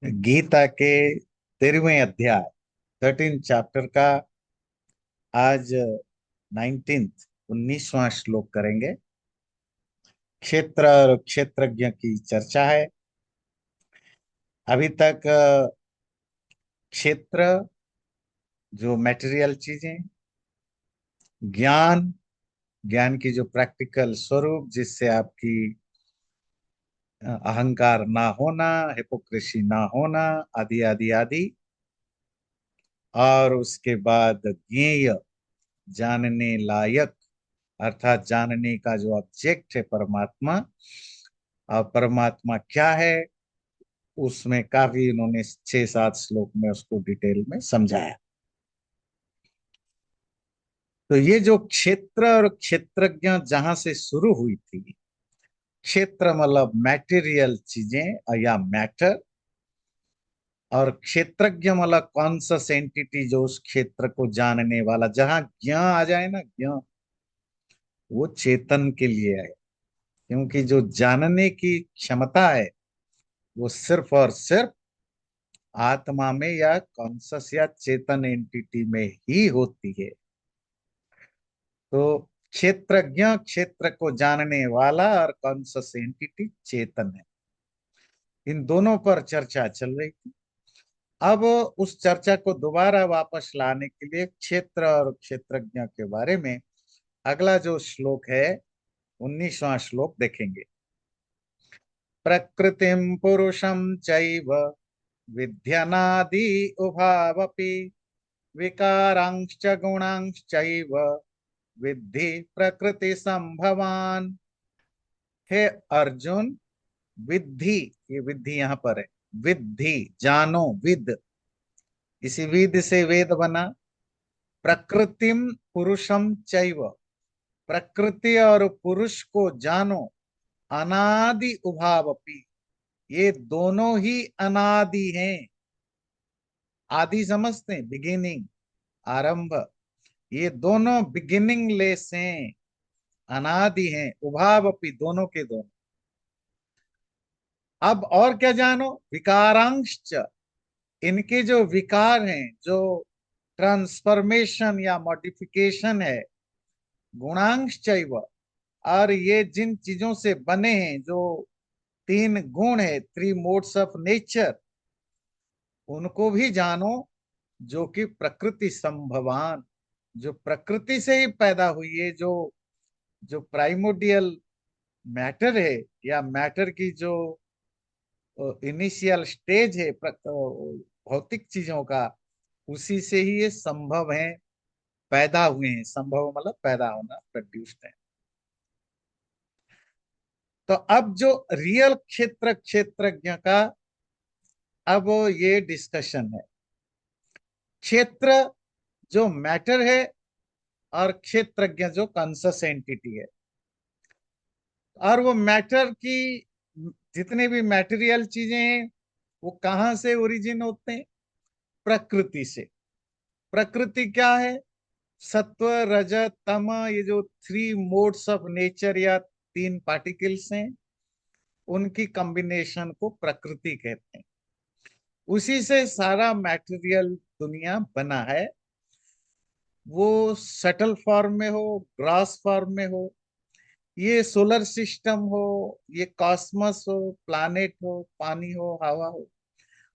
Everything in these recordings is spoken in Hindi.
गीता के 13वें अध्याय 13 चैप्टर का आज 19वां श्लोक करेंगे। क्षेत्र और क्षेत्रज्ञ की चर्चा है। अभी तक क्षेत्र जो मटेरियल चीजें, ज्ञान, ज्ञान की जो प्रैक्टिकल स्वरूप जिससे आपकी अहंकार ना होना, हिपोक्रेसी ना होना, आदि आदि आदि। और उसके बाद ज्ञेय, जानने लायक, अर्थात जानने का जो ऑब्जेक्ट है परमात्मा। और परमात्मा क्या है, उसमें काफी इन्होंने 6-7 श्लोक में उसको डिटेल में समझाया। तो ये जो क्षेत्र और क्षेत्रज्ञ जहां से शुरू हुई थी, क्षेत्र मतलब मैटेरियल चीजें या मैटर, और क्षेत्रज्ञ मतलब कॉन्शस एंटिटी जो उस क्षेत्र को जानने वाला। जहां ज्ञ आ जाए ना, ज्ञ, वो चेतन के लिए है। क्योंकि जो जानने की क्षमता है वो सिर्फ और सिर्फ आत्मा में या कॉन्शस या चेतन एंटिटी में ही होती है। तो क्षेत्रज्ञ क्षेत्र को जानने वाला और कॉन्शस एंटिटी चेतन है। इन दोनों पर चर्चा चल रही थी। अब उस चर्चा को दोबारा वापस लाने के लिए क्षेत्र और क्षेत्रज्ञ के बारे में अगला जो श्लोक है, 19वां श्लोक देखेंगे। प्रकृतिम पुरुषम चैव विद्यनादि उभावपि विकारांश्च गुणांश्चैव विद्धि प्रकृति संभवान। हे अर्जुन, विद्धि, ये विद्धि यहां पर है। विद्धि, जानो, विद, इसी विद से वेद बना। प्रकृतिम पुरुषम चैव, प्रकृति और पुरुष को जानो। अनादि उभावपि, ये दोनों ही अनादि हैं। आदि समझते हैं, बिगिनिंग, आरंभ। ये दोनों बिगिनिंग लेस हैं, अनादि हैं। उभावपि, दोनों के दोनों। अब और क्या जानो, विकारांश, इनके जो विकार हैं, जो ट्रांसफॉर्मेशन या मॉडिफिकेशन है। गुणांश चैव, और ये जिन चीजों से बने हैं, जो 3 गुण है, 3 मोड्स ऑफ नेचर, उनको भी जानो। जो कि प्रकृति संभवान, जो प्रकृति से ही पैदा हुई है, जो जो प्राइमोडियल मैटर है, या मैटर की जो इनिशियल स्टेज है भौतिक चीजों का, उसी से ही ये संभव है, पैदा हुए हैं। संभव मतलब पैदा होना, प्रोड्यूस्ड है। तो अब जो रियल क्षेत्र क्षेत्रज्ञ का अब ये डिस्कशन है। क्षेत्र जो मैटर है, और क्षेत्रज्ञ जो कॉन्शस एंटिटी है। और वो मैटर की जितने भी मैटेरियल चीजें हैं, वो कहाँ से ओरिजिन होते हैं? प्रकृति से। प्रकृति क्या है? सत्व, रज, तम, ये जो 3 मोड्स ऑफ नेचर या 3 पार्टिकल्स हैं, उनकी कॉम्बिनेशन को प्रकृति कहते हैं। उसी से सारा मैटेरियल दुनिया बना है। वो सटल फॉर्म में हो, ग्रास फॉर्म में हो, ये सोलर सिस्टम हो, ये कॉस्मस हो, प्लानेट हो, पानी हो, हवा हो,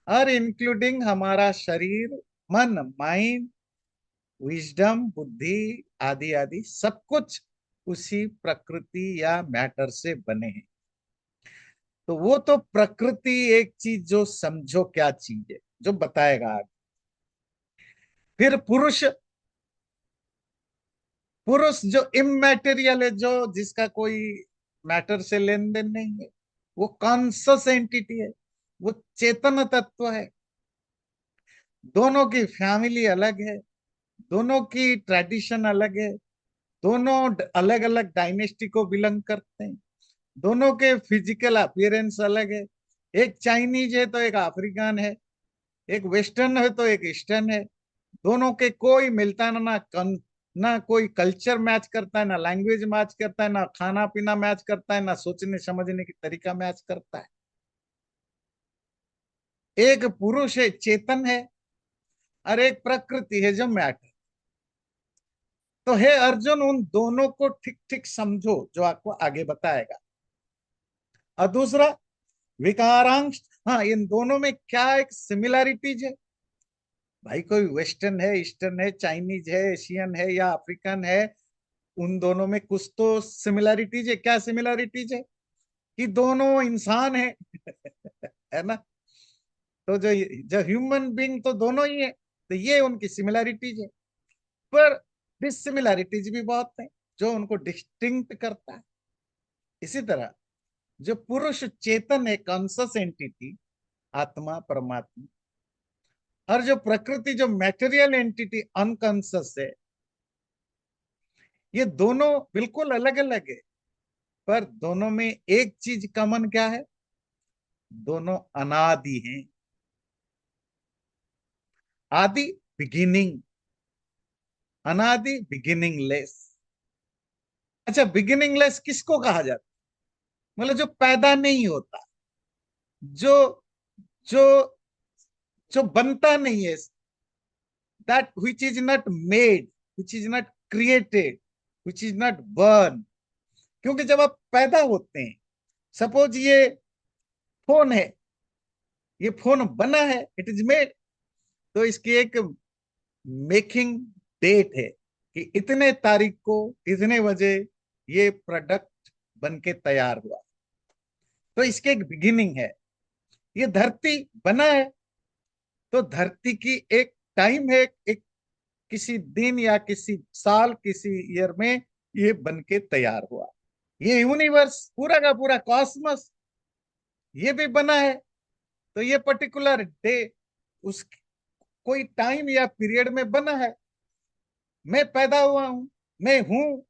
और इंक्लूडिंग हमारा शरीर, मन, माइंड, विजडम, बुद्धि, आदि आदि, सब कुछ उसी प्रकृति या मैटर से बने हैं। तो वो तो प्रकृति एक चीज, जो समझो क्या चीज है, जो बताएगा आगे। फिर पुरुष, पुरुष जो इमेटेरियल है, जो जिसका कोई मैटर से लेन देन नहीं है, वो कॉन्शस एंटिटी है, वो चेतन तत्व है। दोनों की फैमिली अलग है, दोनों की ट्रेडिशन अलग है, दोनों अलग अलग डायनेस्टी को बिलोंग करते हैं, दोनों के फिजिकल अपीयरेंस अलग है। एक चाइनीज है तो एक अफ्रीकन है, एक वेस्टर्न है तो एक ईस्टर्न है। दोनों के कोई मिलता ना कोई कल्चर मैच करता है, ना लैंग्वेज मैच करता है, ना खाना पीना मैच करता है, ना सोचने समझने की तरीका मैच करता है। एक पुरुष है, चेतन है, और एक प्रकृति है जो मैटर। तो हे अर्जुन, उन दोनों को ठीक ठीक समझो जो आपको आगे बताएगा। और दूसरा, विकारांश। हाँ, इन दोनों में क्या एक सिमिलैरिटीज है? भाई कोई वेस्टर्न है, ईस्टर्न है, चाइनीज है, एशियन है या अफ्रीकन है, उन दोनों में कुछ तो सिमिलैरिटीज है। क्या सिमिलैरिटीज है? कि दोनों इंसान है है ना? तो जो जो ह्यूमन बीइंग तो दोनों ही है, तो ये उनकी सिमिलैरिटीज है। पर डिससिमिलैरिटीज भी बहुत है जो उनको डिस्टिंक्ट करता है। इसी तरह जो पुरुष चेतन है, कॉन्शस एंटिटी, आत्मा परमात्मा, और जो प्रकृति जो मैटेरियल एंटिटी अनकॉन्शस है, ये दोनों बिल्कुल अलग अलग है। पर दोनों में एक चीज कॉमन क्या है? दोनों अनादि हैं। आदि, बिगिनिंग, अनादि, बिगिनिंगलेस। अच्छा, बिगिनिंगलेस किसको कहा जाता है? मतलब जो पैदा नहीं होता, जो जो जो बनता नहीं है, that which is not made, which is not created, which is not born। क्योंकि जब आप पैदा होते हैं, सपोज ये फोन है, ये फोन बना है, इट इज मेड, तो इसकी एक मेकिंग डेट है कि इतने तारीख को, इतने बजे ये प्रोडक्ट बन के तैयार हुआ। तो इसके एक बिगिनिंग है। ये धरती बना है, तो धरती की एक टाइम है, एक किसी दिन या किसी साल, किसी ईयर में ये बन के तैयार हुआ। ये यूनिवर्स पूरा का पूरा कॉस्मस ये भी बना है, तो ये पर्टिकुलर डे, उस कोई टाइम या पीरियड में बना है। मैं पैदा हुआ हूं, मैं हूं,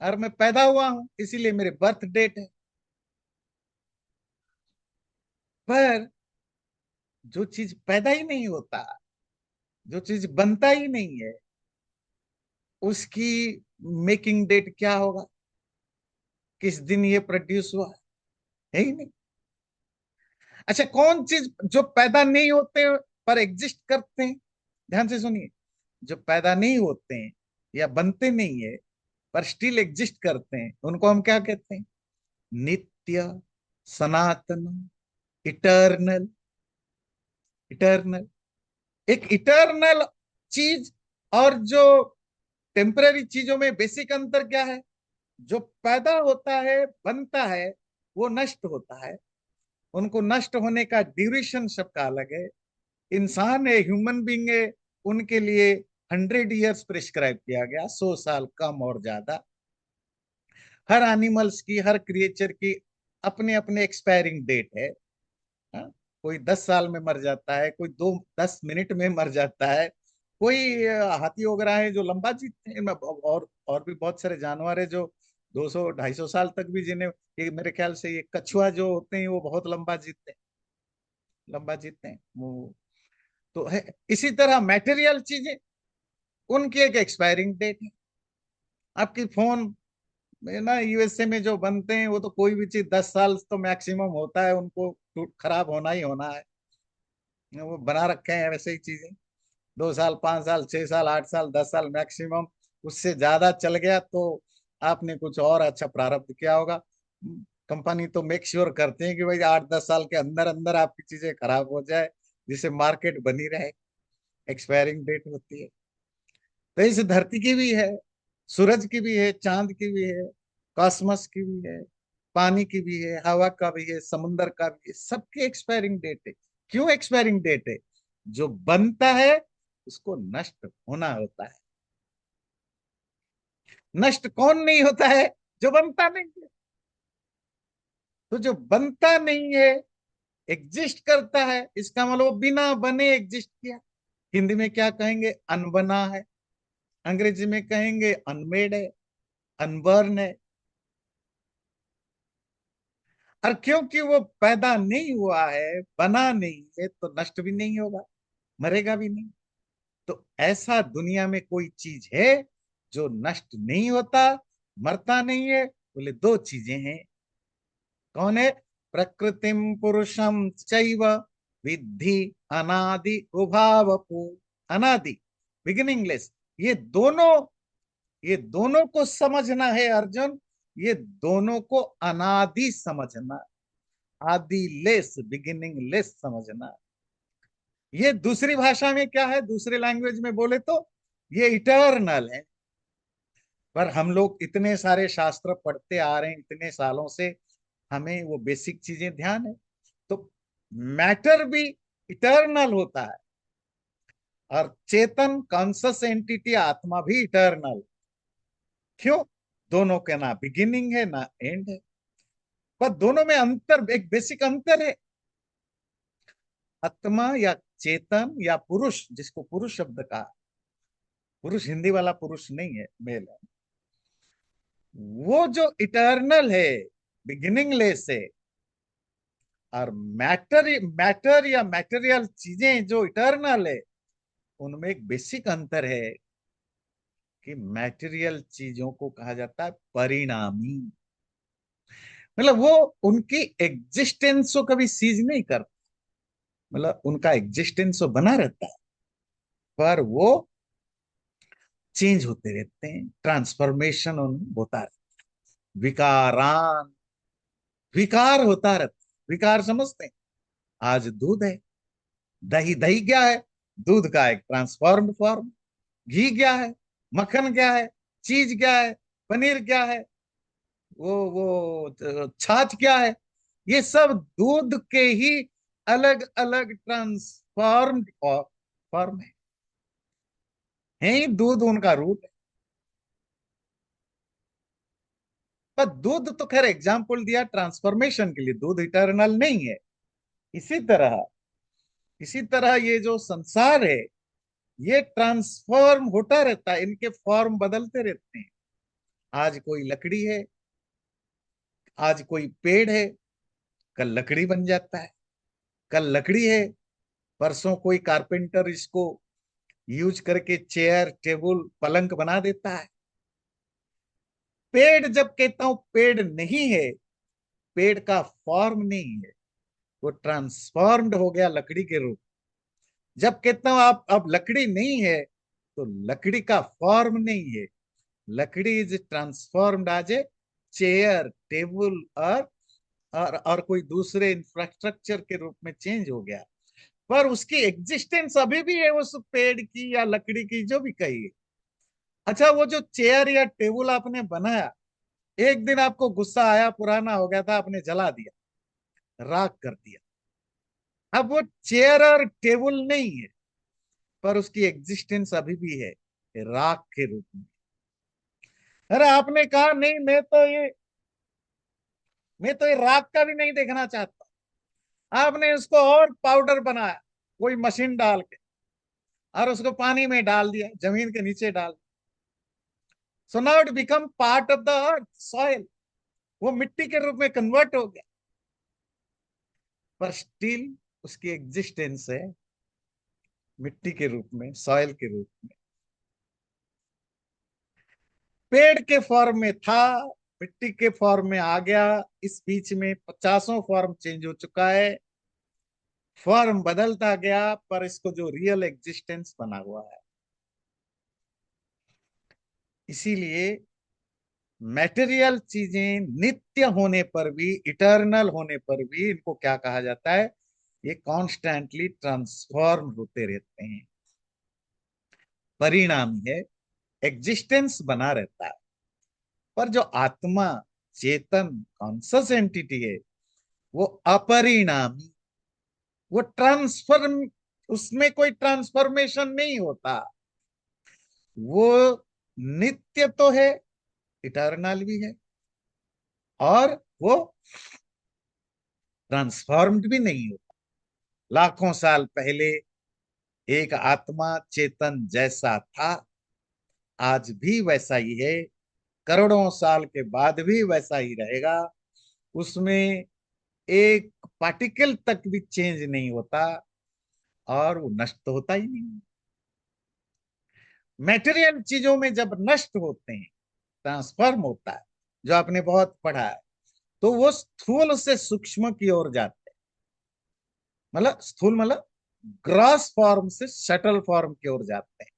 और मैं पैदा हुआ हूं, इसीलिए मेरे बर्थ डेट है। पर जो चीज पैदा ही नहीं होता, जो चीज बनता ही नहीं है, उसकी मेकिंग डेट क्या होगा? किस दिन ये प्रोड्यूस हुआ? है ही नहीं। अच्छा, कौन चीज जो पैदा नहीं होते पर एग्जिस्ट करते हैं? ध्यान से सुनिए। जो पैदा नहीं होते हैं या बनते नहीं है पर स्टिल एग्जिस्ट करते हैं, उनको हम क्या कहते हैं? नित्य, सनातन, इटर्नल। इटर्नल, एक इटर्नल चीज और जो टेम्पररी चीजों में बेसिक अंतर क्या है? जो पैदा होता है, बनता है, वो नष्ट होता है। उनको नष्ट होने का ड्यूरेशन सबका अलग है। इंसान है, ह्यूमन बींग है, उनके लिए 100 ईयर्स प्रिस्क्राइब किया गया, 100 साल कम और ज्यादा। हर एनिमल्स की, हर क्रिएचर की अपने अपने एक्सपायरिंग डेट है। हाँ? कोई 10 साल में मर जाता है, कोई 10 मिनट में मर जाता है। कोई हाथी वगैरह है जो लंबा जीते हैं, और भी बहुत सारे जानवर है जो 200-250 साल तक भी जीने। ये मेरे ख्याल से ये कछुआ जो होते हैं वो बहुत लंबा जीते हैं वो। तो है इसी तरह मैटेरियल चीजें, उनकी एक एक्सपायरिंग डेट है। आपकी फोन में ना, यूएसए में जो बनते हैं वो तो कोई भी चीज 10 साल तो मैक्सिमम होता है, उनको खराब होना ही होना है। वो बना रखे हैं वैसे ही चीजें। 2 साल, 5 साल, 6 साल, 8 साल, 10 साल मैक्सिमम। उससे ज्यादा चल गया तो आपने कुछ और अच्छा प्रारब्ध किया होगा। कंपनी तो मेक श्योर करते हैं कि भाई 8-10 साल के अंदर अंदर आपकी चीजें खराब हो जाए, जिससे मार्केट बनी रहे। एक्सपायरिंग डेट होती है। तो इस धरती की भी है, सूरज की भी है, चांद की भी है, कॉस्मस की भी है, पानी की भी है, हवा का भी है, समुन्द्र का भी है। सबकी एक्सपायरिंग डेट है। क्यों एक्सपायरिंग डेट है? जो बनता है उसको नष्ट होना होता है। नष्ट कौन नहीं होता है? जो बनता नहीं है। तो जो बनता नहीं है, एग्जिस्ट करता है, इसका मतलब बिना बने एग्जिस्ट किया। हिंदी में क्या कहेंगे? अनबना है। अंग्रेजी में कहेंगे अनमेड है, अनबर्न है। और क्योंकि वो पैदा नहीं हुआ है, बना नहीं है, तो नष्ट भी नहीं होगा, मरेगा भी नहीं। तो ऐसा दुनिया में कोई चीज है जो नष्ट नहीं होता, मरता नहीं है? बोले दो चीजें हैं। कौन है? प्रकृतिम पुरुषम चैव विद्धि अनादि उभावपु। अनादि, बिगिनिंगलेस, ये दोनों, ये दोनों को समझना है अर्जुन। ये दोनों को अनादि समझना, आदि लेस, बिगिनिंग लेस समझना। ये दूसरी भाषा में क्या है, दूसरे लैंग्वेज में बोले तो ये इटर्नल है। पर हम लोग इतने सारे शास्त्र पढ़ते आ रहे हैं इतने सालों से, हमें वो बेसिक चीजें ध्यान है। तो मैटर भी इटर्नल होता है, और चेतन कॉन्शस एंटिटी आत्मा भी इटर्नल। क्यों? दोनों के ना बिगिनिंग है ना एंड है, पर दोनों में अंतर, एक बेसिक अंतर है। आत्मा या चेतन या पुरुष, जिसको पुरुष शब्द का, पुरुष हिंदी वाला पुरुष नहीं है, मेल है, वो जो इटर्नल है, बिगिनिंगलेस है। और मैटर, मैटर या मैटेरियल चीजें जो इटर्नल है, उनमें एक बेसिक अंतर है कि मैटेरियल चीजों को कहा जाता है परिणामी। मतलब वो उनकी एग्जिस्टेंस को कभी सीज नहीं करता, मतलब उनका एग्जिस्टेंस तो बना रहता है, पर वो चेंज होते रहते हैं, ट्रांसफॉर्मेशन उनमें होता रहता है, विकारान, विकार होता रहता है। विकार समझते हैं? आज दूध है, दही, दही क्या है? दूध का एक ट्रांसफॉर्म्ड फॉर्म। घी क्या है? मक्खन क्या है? चीज क्या है? पनीर क्या है? वो छाछ क्या है? ये सब दूध के ही अलग अलग ट्रांसफॉर्म्ड फॉर्म है ही दूध उनका रूट है। पर दूध तो खैर एग्जाम्पल दिया ट्रांसफॉर्मेशन के लिए, दूध इटर्नल नहीं है। इसी तरह, इसी तरह ये जो संसार है, ये ट्रांसफॉर्म होता रहता है, इनके फॉर्म बदलते रहते हैं। आज कोई लकड़ी है, आज कोई पेड़ है, कल लकड़ी बन जाता है। कल लकड़ी है, परसों कोई कारपेंटर इसको यूज करके चेयर टेबल पलंग बना देता है। पेड़, जब कहता हूं पेड़ नहीं है, पेड़ का फॉर्म नहीं है, वो ट्रांसफॉर्म्ड हो गया लकड़ी के रूप। जब कहता हूं आप अब लकड़ी नहीं है, तो लकड़ी का फॉर्म नहीं है, लकड़ी is transformed as a chair table, और कोई दूसरे इंफ्रास्ट्रक्चर के रूप में चेंज हो गया। पर उसकी एग्जिस्टेंस अभी भी है, उस पेड़ की या लकड़ी की, जो भी कहिए। अच्छा, वो जो चेयर या टेबल आपने बनाया, एक दिन आपको गुस्सा आया, पुराना हो गया था, आपने जला दिया, राख कर दिया। अब वो चेयर और टेबल नहीं है, पर उसकी एग्जिस्टेंस अभी भी है, राख के रूप में। अरे आपने कहा नहीं, मैं तो ये राख का भी नहीं देखना चाहता। आपने इसको और पाउडर बनाया, कोई मशीन डाल के, और उसको पानी में डाल दिया, जमीन के नीचे डाल। So now it become part of the earth, soil. वो मिट्टी के रूप में कन्वर्ट हो गया, पर स्टिल उसकी एग्जिस्टेंस है मिट्टी के रूप में, सॉइल के रूप में। पेड़ के फॉर्म में था, मिट्टी के फॉर्म में आ गया। इस बीच में पचासों फॉर्म चेंज हो चुका है, फॉर्म बदलता गया, पर इसको जो रियल एग्जिस्टेंस बना हुआ है। इसीलिए मैटेरियल चीजें नित्य होने पर भी, इटर्नल होने पर भी, इनको क्या कहा जाता है? ये कॉन्स्टेंटली ट्रांसफॉर्म होते रहते हैं, परिणामी है, एग्जिस्टेंस बना रहता है। पर जो आत्मा, चेतन, कॉन्शस एंटिटी है, वो अपरिणामी, वो ट्रांसफॉर्म, उसमें कोई ट्रांसफॉर्मेशन नहीं होता। वो नित्य तो है, इटर्नल भी है, और वो ट्रांसफॉर्म्ड भी नहीं होता। लाखों साल पहले एक आत्मा चेतन जैसा था, आज भी वैसा ही है, करोड़ों साल के बाद भी वैसा ही रहेगा। उसमें एक पार्टिकल तक भी चेंज नहीं होता, और वो नष्ट तो होता ही नहीं। मेटेरियल चीजों में जब नष्ट होते हैं, ट्रांसफॉर्म होता है, जो आपने बहुत पढ़ा है, तो वो स्थूल से सूक्ष्म की ओर जाते हैं। मतलब स्थूल मतलब ग्रॉस फॉर्म से सटल फॉर्म की ओर जाते हैं,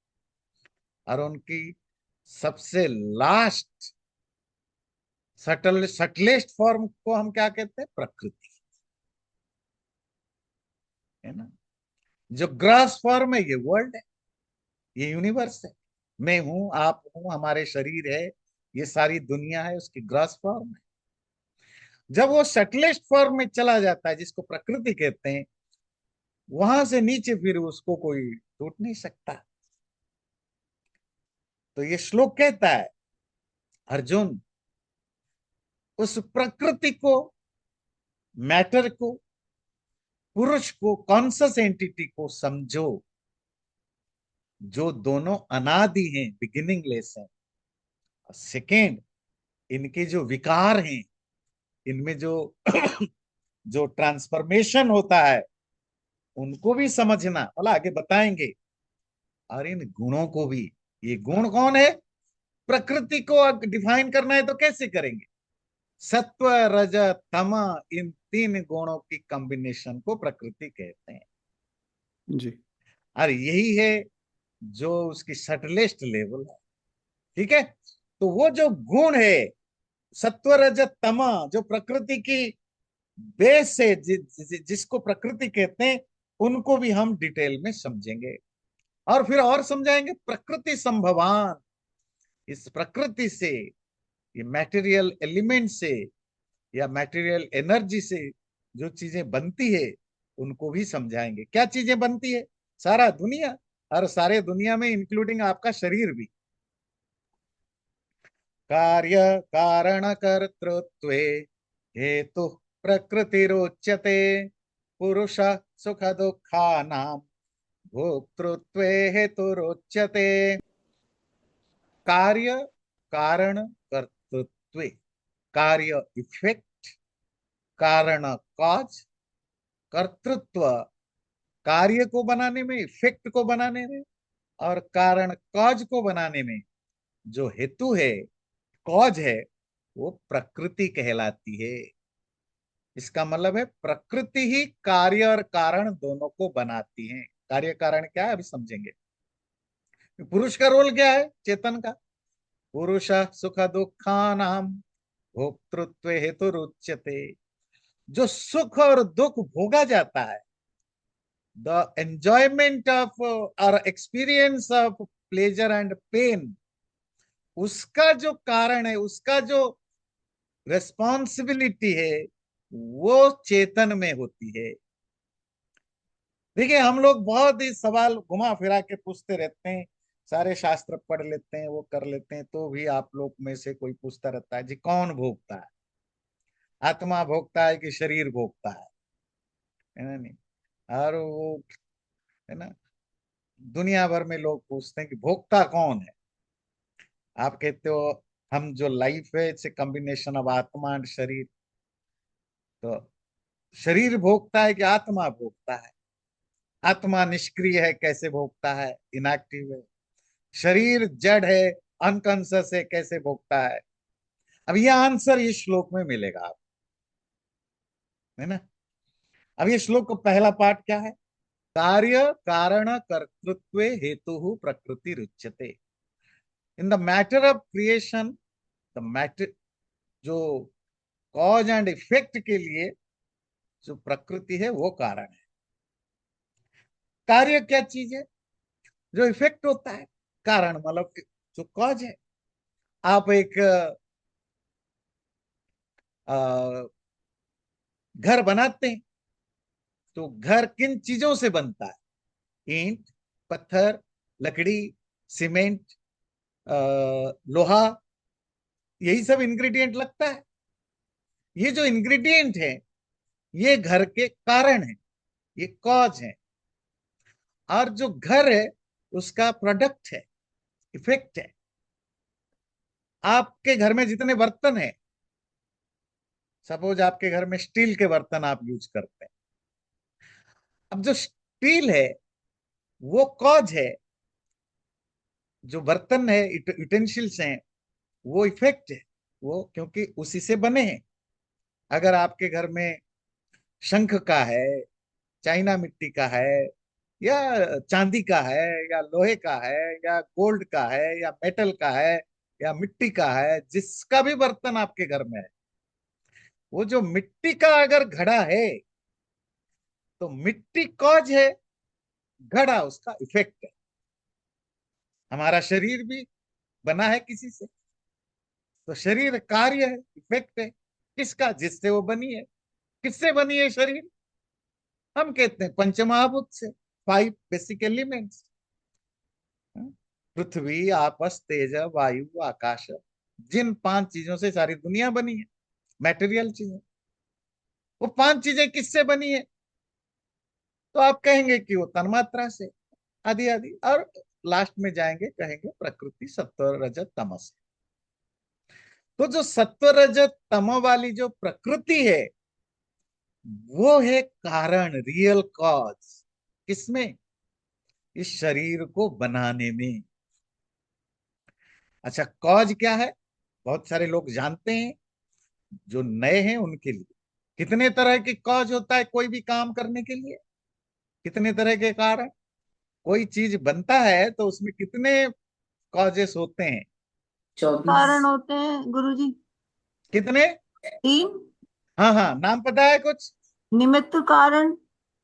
और उनकी सबसे लास्ट सटलेस्ट फॉर्म को हम क्या कहते हैं? प्रकृति, है ना। जो ग्रॉस फॉर्म है ये वर्ल्ड है, ये यूनिवर्स है, मैं हूं, आप हूं, हमारे शरीर है, ये सारी दुनिया है, उसकी ग्रॉस फॉर्म है। जब वो सटलेस्ट फॉर्म में चला जाता है, जिसको प्रकृति कहते हैं, वहां से नीचे फिर उसको कोई टूट नहीं सकता। तो ये श्लोक कहता है, अर्जुन, उस प्रकृति को, मैटर को, पुरुष को, कॉन्शस एंटिटी को समझो, जो दोनों अनादि हैं, बिगिनिंगलेस हैं। सेकेंड, इनके जो विकार हैं, इनमें जो जो ट्रांसफॉर्मेशन होता है, उनको भी समझना, बोला आगे बताएंगे। और इन गुणों को भी, ये गुण कौन है? प्रकृति को डिफाइन करना है तो कैसे करेंगे? सत्व, रज, तम, इन तीन गुणों की कॉम्बिनेशन को प्रकृति कहते हैं। जी। और यही है जो उसकी सटलेस्ट लेवल है। ठीक है। तो वो जो गुण है, सत्व, रज, तम, जो प्रकृति की बेस है, जिसको प्रकृति कहते हैं, उनको भी हम डिटेल में समझेंगे, और फिर और समझाएंगे प्रकृति संभवान। इस प्रकृति से, ये मटेरियल एलिमेंट से या मटेरियल एनर्जी से जो चीजें बनती है, उनको भी समझाएंगे। क्या चीजें बनती है? सारा दुनिया, और सारे दुनिया में इंक्लूडिंग आपका शरीर भी। कार्य कारण कर्तृत्वे हेतु प्रकृतिरोच्यते, पुरुष सुख दुखानां भोक्तृत्वे हेतुरोच्यते। कार्य कारण कर्तृत्वे, कार्य इफेक्ट, कारण कॉज, कर्तृत्व कार्य को बनाने में, इफेक्ट को बनाने में, और कारण कॉज को बनाने में जो हेतु है, कॉज है, वो प्रकृति कहलाती है। इसका मतलब है प्रकृति ही कार्य और कारण दोनों को बनाती है। कार्य कारण क्या है अभी समझेंगे। पुरुष का रोल क्या है चेतन का? पुरुष सुख दुखानाम भोक्तृत्व हेतु रुच्यते। जो सुख और दुख भोगा जाता है, द एंजॉयमेंट ऑफ और experience of pleasure and pain, उसका जो कारण है, उसका जो रेस्पॉन्सिबिलिटी है, वो चेतन में होती है। देखिए, हम लोग बहुत ही सवाल घुमा फिरा के पूछते रहते हैं, सारे शास्त्र पढ़ लेते हैं, वो कर लेते हैं, तो भी आप लोग में से कोई पूछता रहता है, जी कौन भोगता है? आत्मा भोगता है कि शरीर भोगता है ना? नहीं। और वो, है ना, दुनिया भर में लोग पूछते हैं कि भोगता कौन है? आप कहते हो हम जो लाइफ है, इट्स ए कॉम्बिनेशन ऑफ आत्मा एंड शरीर। तो शरीर भोगता है कि आत्मा भोगता है? आत्मा निष्क्रिय है, कैसे भोगता है? इनएक्टिव है। शरीर जड़ है, अनकॉन्शियस है, कैसे भोगता है? अब यह आंसर इस श्लोक में मिलेगा आप, है ना। अब ये श्लोक का पहला पार्ट क्या है? कार्य कारण कर्तृत्व हेतु प्रकृति रुच्यते। In the matter of creation, the matter, जो कॉज एंड इफेक्ट के लिए जो प्रकृति है वो कारण है। कार्य क्या चीज है? जो इफेक्ट होता है। कारण मतलब जो कॉज है। आप एक अ, घर बनाते हैं, तो घर किन चीजों से बनता है? ईंट, पत्थर, लकड़ी, सीमेंट, लोहा, यही सब इंग्रेडिएंट लगता है। ये जो इंग्रेडिएंट है, ये घर के कारण है, ये कॉज है। और जो घर है, उसका प्रोडक्ट है, इफेक्ट है। आपके घर में जितने बर्तन है, सपोज आपके घर में स्टील के बर्तन आप यूज करते हैं, अब जो स्टील है वो कॉज है, जो बर्तन है, यूटेंसिल्स हैं, वो इफेक्ट है। वो क्योंकि उसी से बने हैं। अगर आपके घर में शंख का है, चाइना मिट्टी का है, या चांदी का है, या लोहे का है, या गोल्ड का है, या मेटल का है, या मिट्टी का है, जिसका भी बर्तन आपके घर में है, वो जो मिट्टी का अगर घड़ा है तो मिट्टी कॉज है, घड़ा उसका इफेक्ट है। हमारा शरीर भी बना है किसी से, तो शरीर कार्य है, इफेक्ट है किसका? जिससे वो बनी है। किससे बनी है शरीर? हम कहते हैं पंचमहाभूत से, 5 बेसिक एलिमेंट्स, पृथ्वी, आपस, तेज, वायु, आकाश। जिन 5 चीजों से सारी दुनिया बनी है, मैटेरियल चीजें, वो 5 चीजें किससे बनी है? तो आप कहेंगे कि वो तन्मात्रा से, आदि आदि, और लास्ट में जाएंगे कहेंगे प्रकृति, सत्व, रजत, तमस। तो जो सत्व, रजत, तमो वाली जो प्रकृति है, वो है कारण, रियल कॉज। किसमें? इस शरीर को बनाने में। अच्छा, कॉज क्या है? बहुत सारे लोग जानते हैं, जो नए हैं उनके लिए। कितने तरह के कॉज होता है कोई भी काम करने के लिए? कितने तरह के कारण? कोई चीज बनता है तो उसमें कितने कॉजेस होते हैं? 24। कारण होते हैं गुरुजी। कितने? 3। हाँ हाँ, नाम पता है कुछ? निमित्त कारण,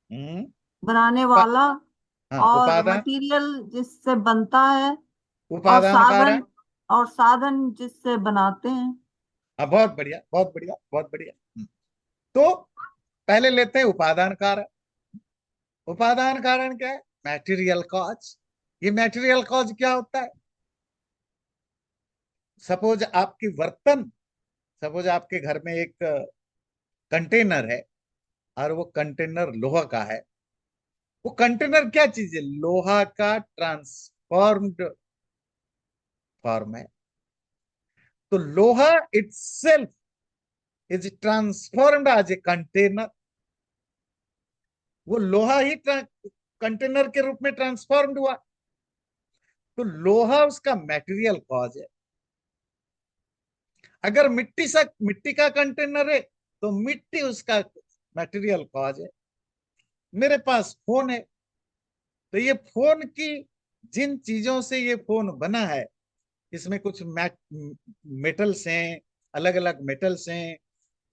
हम्म। बनाने उपा, वाला, हाँ, और उपादान। मटेरियल जिससे बनता है, और उपादान कारण। साधन, और साधन जिससे बनाते हैं। हाँ, बहुत बढ़िया, बहुत बढ़िया, बहुत बढ़िया। तो पहले लेते हैं उपादान कारण। उपादान कारण क्या है? Material cause. ये मैटेरियल कॉज क्या होता है? सपोज आपकी बर्तन, सपोज आपके घर में एक कंटेनर है, और वो कंटेनर लोहा का है। वो कंटेनर क्या चीज है? लोहा का ट्रांसफॉर्म्ड फॉर्म है। तो लोहा itself is transformed as a container. वो लोहा ही कंटेनर के रूप में ट्रांसफॉर्म्ड हुआ। तो लोहा उसका मैटेरियल कॉज है। अगर मिट्टी का कंटेनर है, तो मिट्टी उसका मैटेरियल कॉज है। मेरे पास फोन है, तो ये फोन की, जिन चीजों से ये फोन बना है, इसमें कुछ मेटल्स हैं, अलग अलग मेटल्स हैं,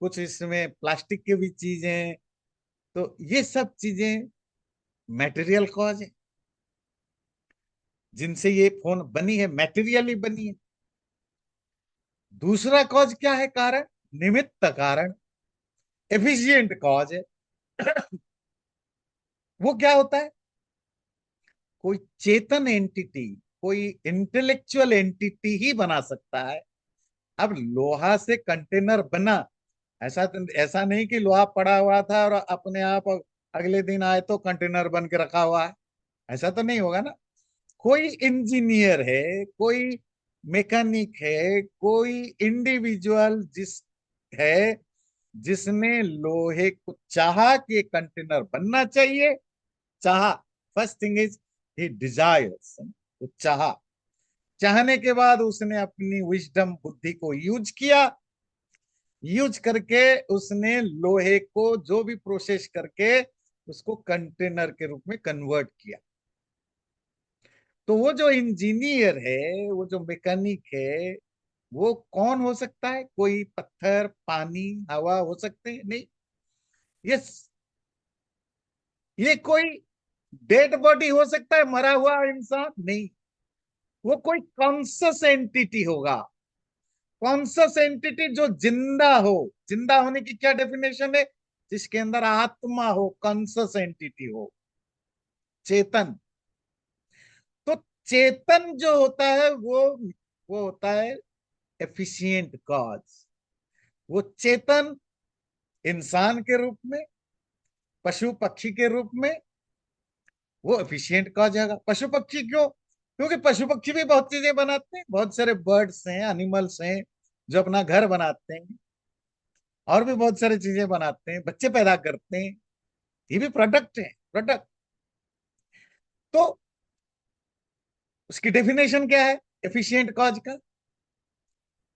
कुछ इसमें प्लास्टिक के भी चीजें। तो ये सब चीजें मैटेरियल कॉज है, जिनसे ये फोन बनी है, मैटेरियली बनी है। दूसरा कॉज क्या है? कारण, निमित्त कारण, एफिशिएंट कॉज है। वो क्या होता है? कोई चेतन एंटिटी, कोई इंटेलेक्चुअल एंटिटी ही बना सकता है। अब लोहा से कंटेनर बना, ऐसा नहीं कि लोहा पड़ा हुआ था और अपने आप अगले दिन आए तो कंटेनर बन के रखा हुआ है। ऐसा तो नहीं होगा ना। कोई इंजीनियर है, कोई मैकेनिक है, कोई इंडिविजुअल है, जिसने लोहे को चाहा कि ये कंटेनर बनना चाहिए। चाहा, first thing is he desires, तो चाहा। चाहने के बाद उसने अपनी विजडम, बुद्धि को यूज किया। यूज करके उसने लोहे को जो भी प्रोसेस करके उसको कंटेनर के रूप में कन्वर्ट किया। तो वो जो इंजीनियर है, वो जो मैकेनिक है, वो कौन हो सकता है? कोई पत्थर, पानी, हवा हो सकते हैं? नहीं। यस। ये कोई डेड बॉडी हो सकता है, मरा हुआ इंसान? नहीं। वो कोई कॉन्सियस एंटिटी होगा। कॉन्सियस एंटिटी जो जिंदा हो। जिंदा होने की क्या डेफिनेशन है? जिसके अंदर आत्मा हो, कॉन्सियस एंटिटी हो, चेतन। तो चेतन जो होता है, वो होता है एफिशिएंट कॉज। वो चेतन इंसान के रूप में, पशु पक्षी के रूप में, वो एफिशिएंट कॉज है। पशु पक्षी क्यों? क्योंकि पशु पक्षी भी बहुत चीजें बनाते हैं। बहुत सारे बर्ड्स हैं, एनिमल्स हैं, जो अपना घर बनाते हैं, और भी बहुत सारी चीजें बनाते हैं, बच्चे पैदा करते हैं। ये भी प्रोडक्ट है, प्रोडक्ट। तो उसकी डेफिनेशन क्या है एफिशिएंट कॉज का?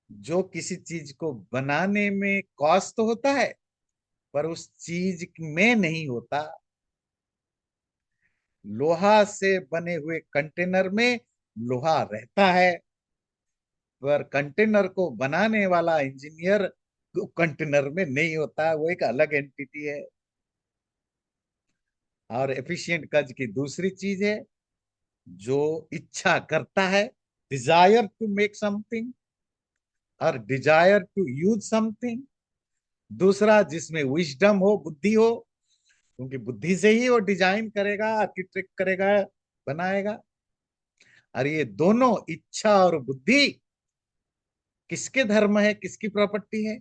जो किसी चीज को बनाने में कॉस्ट तो होता है, पर उस चीज में नहीं होता, लोहा से बने हुए कंटेनर में लोहा रहता है, पर कंटेनर को बनाने वाला इंजीनियर कंटेनर में नहीं होता है, वो एक अलग एंटिटी है। और एफिशिएंट कर्ज की दूसरी चीज है, जो इच्छा करता है, डिजायर टू मेक समथिंग और डिजायर टू यूज समथिंग। दूसरा, जिसमें विजडम हो, बुद्धि हो, क्योंकि बुद्धि से ही वो डिजाइन करेगा, आर्किटेक्ट करेगा, बनाएगा। और ये दोनों, इच्छा और बुद्धि, किसके धर्म है, किसकी प्रॉपर्टी है?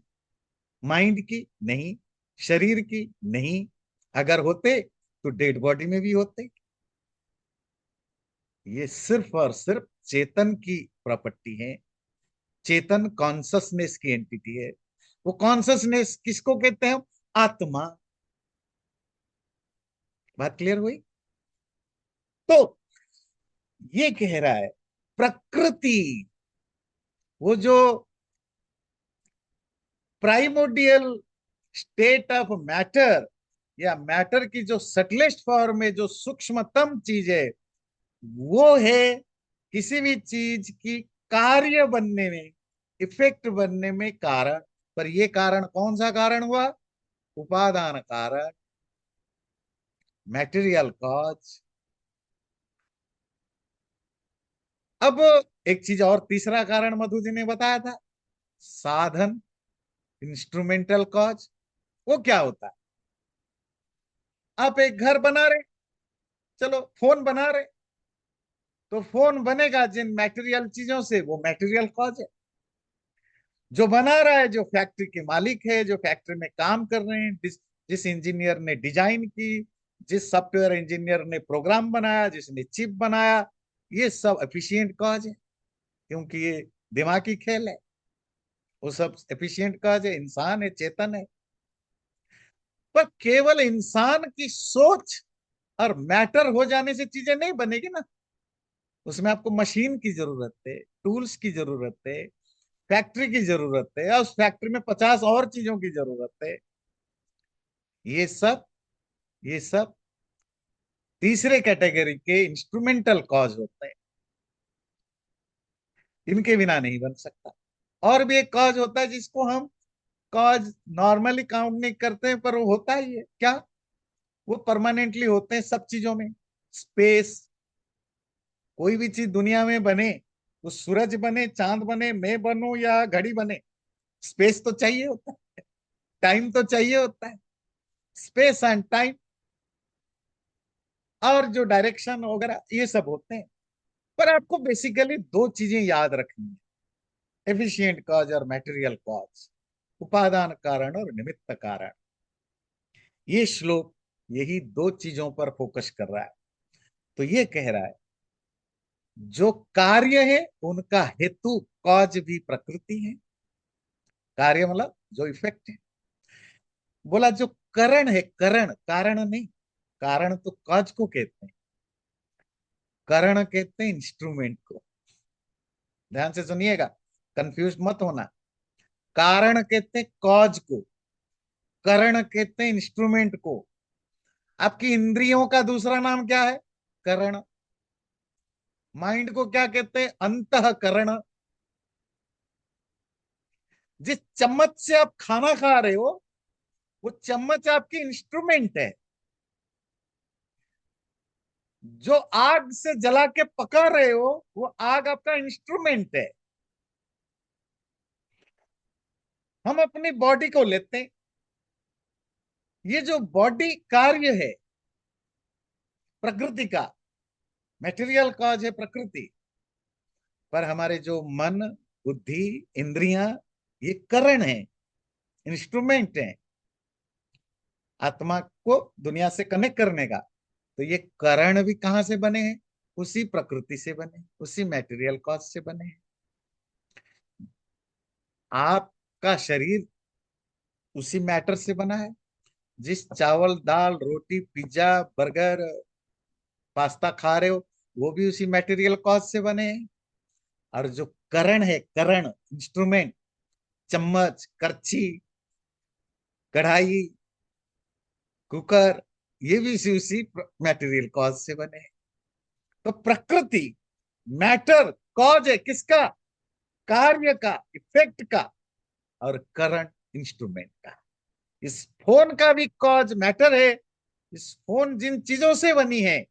माइंड की नहीं, शरीर की नहीं। अगर होते तो डेड बॉडी में भी होते। ये सिर्फ और सिर्फ चेतन की प्रॉपर्टी है। चेतन कॉन्शसनेस की एंटिटी है। वो कॉन्शसनेस किसको कहते हैं? आत्मा। बात क्लियर हुई? तो ये कह रहा है, प्रकृति, वो जो प्राइमोडियल स्टेट ऑफ मैटर, या मैटर की जो सटलेस्ट फॉर्म में जो सूक्ष्मतम चीज है, वो है किसी भी चीज की कार्य बनने में, इफेक्ट बनने में कारण। पर ये कारण कौन सा कारण हुआ? उपादान कारण, मैटेरियल कॉज। अब एक चीज और, तीसरा कारण मधु जी ने बताया था, साधन, इंस्ट्रूमेंटल कॉज। वो क्या होता है? आप एक घर बना रहे, चलो फोन बना रहे, तो फोन बनेगा जिन मैटेरियल चीजों से, वो मैटेरियल कॉज है। जो बना रहा है, जो फैक्ट्री के मालिक है, जो फैक्ट्री में काम कर रहे हैं, जिस इंजीनियर ने डिजाइन की, जिस सॉफ्टवेयर इंजीनियर ने प्रोग्राम बनाया, जिसने चिप बनाया, ये सब एफिशिएंट कॉज है, क्योंकि ये दिमागी खेल है। वो सब एफिशिएंट कॉज है, इंसान है, चेतन है। पर केवल इंसान की सोच और मैटर हो जाने से चीजें नहीं बनेगी ना। उसमें आपको मशीन की जरूरत है, टूल्स की जरूरत है, फैक्ट्री की जरूरत है, और उस फैक्ट्री में 50 और चीजों की जरूरत है। ये सब, ये सब तीसरे कैटेगरी के इंस्ट्रूमेंटल कॉज होते हैं। इनके बिना नहीं बन सकता। और भी एक कॉज होता है जिसको हम कॉज नॉर्मली काउंट नहीं करते हैं, पर वो होता ही है। क्या? वो परमानेंटली होते हैं सब चीजों में। स्पेस, कोई भी चीज दुनिया में बने, वो सूरज बने, चांद बने, मैं बनूं या घड़ी बने, स्पेस तो चाहिए होता है, टाइम तो चाहिए होता है। स्पेस एंड टाइम, और जो डायरेक्शन वगैरह, ये सब होते हैं। पर आपको बेसिकली दो चीजें याद रखनी है, एफिशिएंट कॉज और मटेरियल कॉज, उपादान कारण और निमित्त कारण। ये श्लोक यही दो चीजों पर फोकस कर रहा है। तो ये कह रहा है, जो कार्य है उनका हेतु, कॉज भी प्रकृति है। कार्य मतलब जो इफेक्ट है। बोला जो करण है, करण, कारण नहीं। कारण तो कॉज को कहते हैं, करण कहते हैं इंस्ट्रूमेंट को। ध्यान से सुनिएगा, कंफ्यूज मत होना। कारण कहते हैं कॉज को, करण कहते हैं इंस्ट्रूमेंट को। आपकी इंद्रियों का दूसरा नाम क्या है? करण। माइंड को क्या कहते हैं? अंतःकरण। जिस चम्मच से आप खाना खा रहे हो, वो चम्मच आपकी इंस्ट्रूमेंट है। जो आग से जला के पका रहे हो, वो आग आपका इंस्ट्रूमेंट है। हम अपनी बॉडी को लेते हैं, ये जो बॉडी कार्य है प्रकृति का, मेटेरियल कॉज है प्रकृति। पर हमारे जो मन, बुद्धि, इंद्रियां, ये करण है, इंस्ट्रूमेंट है आत्मा को दुनिया से कनेक्ट करने का। तो ये करण भी कहां से बने हैं? उसी प्रकृति से बने, उसी मेटेरियल कॉज से बने हैं। आपका शरीर उसी मैटर से बना है। जिस चावल, दाल, रोटी, पिज्जा, बर्गर, पास्ता खा रहे हो, वो भी उसी मटेरियल कॉज से बने हैं। और जो करण है, करण इंस्ट्रूमेंट, चम्मच, करछी, कढ़ाई, कुकर, ये भी उसी मैटेरियल कॉज से बने हैं। तो प्रकृति मैटर कॉज है किसका? कार्य का, इफेक्ट का, और करंट इंस्ट्रूमेंट का। इस फोन का भी कॉज मैटर है। इस फोन जिन चीजों से बनी है,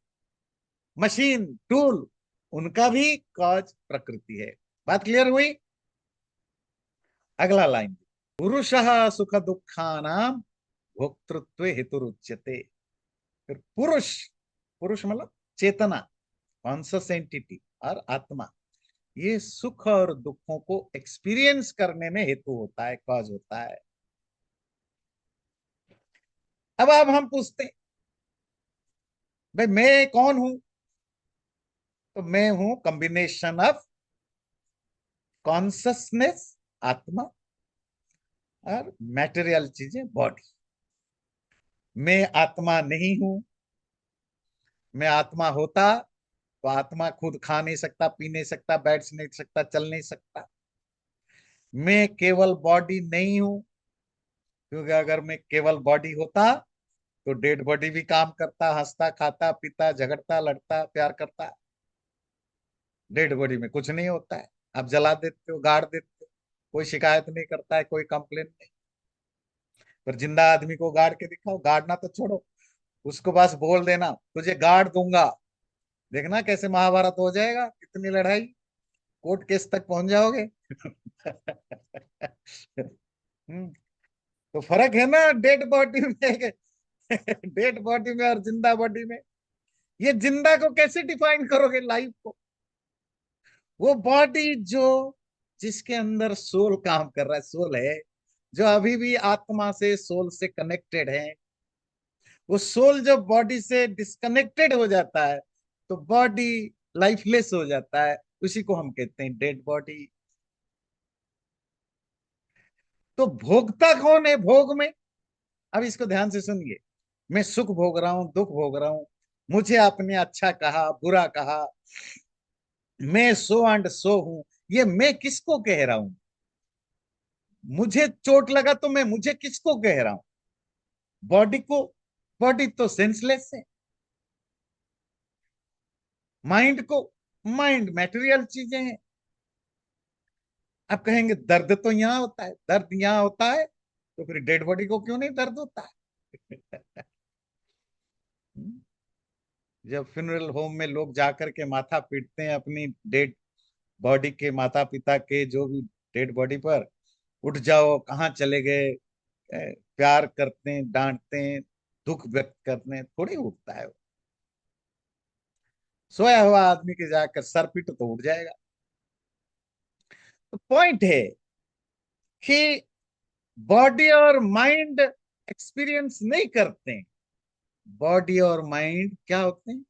मशीन, टूल, उनका भी कॉज प्रकृति है। बात क्लियर हुई? अगला लाइन, पुरुषः सुख दुखानाम भोक्तृत्व हेतुरुच्यते। फिर पुरुष, पुरुष मतलब चेतना, कॉन्शियस एंटिटी और आत्मा, ये सुख और दुखों को एक्सपीरियंस करने में हेतु होता है, कॉज होता है। अब हम पूछते हैं, भाई मैं कौन हूं? तो मैं हूं कॉम्बिनेशन ऑफ कॉन्शियसनेस, आत्मा, और मैटेरियल चीजें, बॉडी। मैं आत्मा नहीं हूं। मैं आत्मा होता तो आत्मा खुद खा नहीं सकता, पी नहीं सकता, बैठ नहीं सकता, चल नहीं सकता। मैं केवल बॉडी नहीं हूं, क्योंकि अगर मैं केवल बॉडी होता तो डेड बॉडी भी काम करता, हंसता, खाता, पीता, झगड़ता, लड़ता, प्यार करता। डेड बॉडी में कुछ नहीं होता है। आप जला देते हो, गाड़ देते हो, कोई शिकायत नहीं करता है, कोई कंप्लेन नहीं। पर जिंदा आदमी को गाड़ के दिखाओ, गाड़ना तो छोड़ो, उसको बस बोल देना तुझे गाड़ दूंगा, देखना कैसे महाभारत हो जाएगा, कितनी लड़ाई, कोर्ट केस तक पहुंच जाओगे। तो फर्क है ना डेड बॉडी में, डेड बॉडी में और जिंदा बॉडी में। ये जिंदा को कैसे डिफाइन करोगे, लाइफ को? वो बॉडी जो, जिसके अंदर सोल काम कर रहा है, सोल है, जो अभी भी आत्मा से, सोल से कनेक्टेड है। वो सोल जब बॉडी से डिस्कनेक्टेड हो जाता है तो बॉडी लाइफलेस हो जाता है, उसी को हम कहते हैं डेड बॉडी। तो भोगता कौन है भोग में? अब इसको ध्यान से सुनिए। मैं सुख भोग रहा हूं, दुख भोग रहा हूं, मुझे आपने अच्छा कहा, बुरा कहा, मैं सो एंड सो हूं, ये मैं किसको कह रहा हूं? मुझे चोट लगा तो मैं मुझे किसको कह रहा हूं? बॉडी को। बॉडी तो सेंसलेस है। माइंड को। माइंड मैटेरियल चीजें हैं। आप कहेंगे दर्द तो यहाँ होता है, दर्द यहाँ होता है, तो फिर डेड बॉडी को क्यों नहीं दर्द होता है? जब फ्यूनरल होम में लोग जाकर के माथा पीटते हैं अपनी डेड बॉडी के, माता पिता के, जो भी डेड बॉडी पर, उठ जाओ कहाँ चले गए, प्यार करते हैं, डांटते हैं, दुख व्यक्त करते हैं, थोड़ी उठता है वो। सोया हुआ आदमी के जाकर सर पीटो तो उठ जाएगा। तो पॉइंट है कि बॉडी और माइंड एक्सपीरियंस नहीं करते हैं। बॉडी और माइंड क्या होते हैं?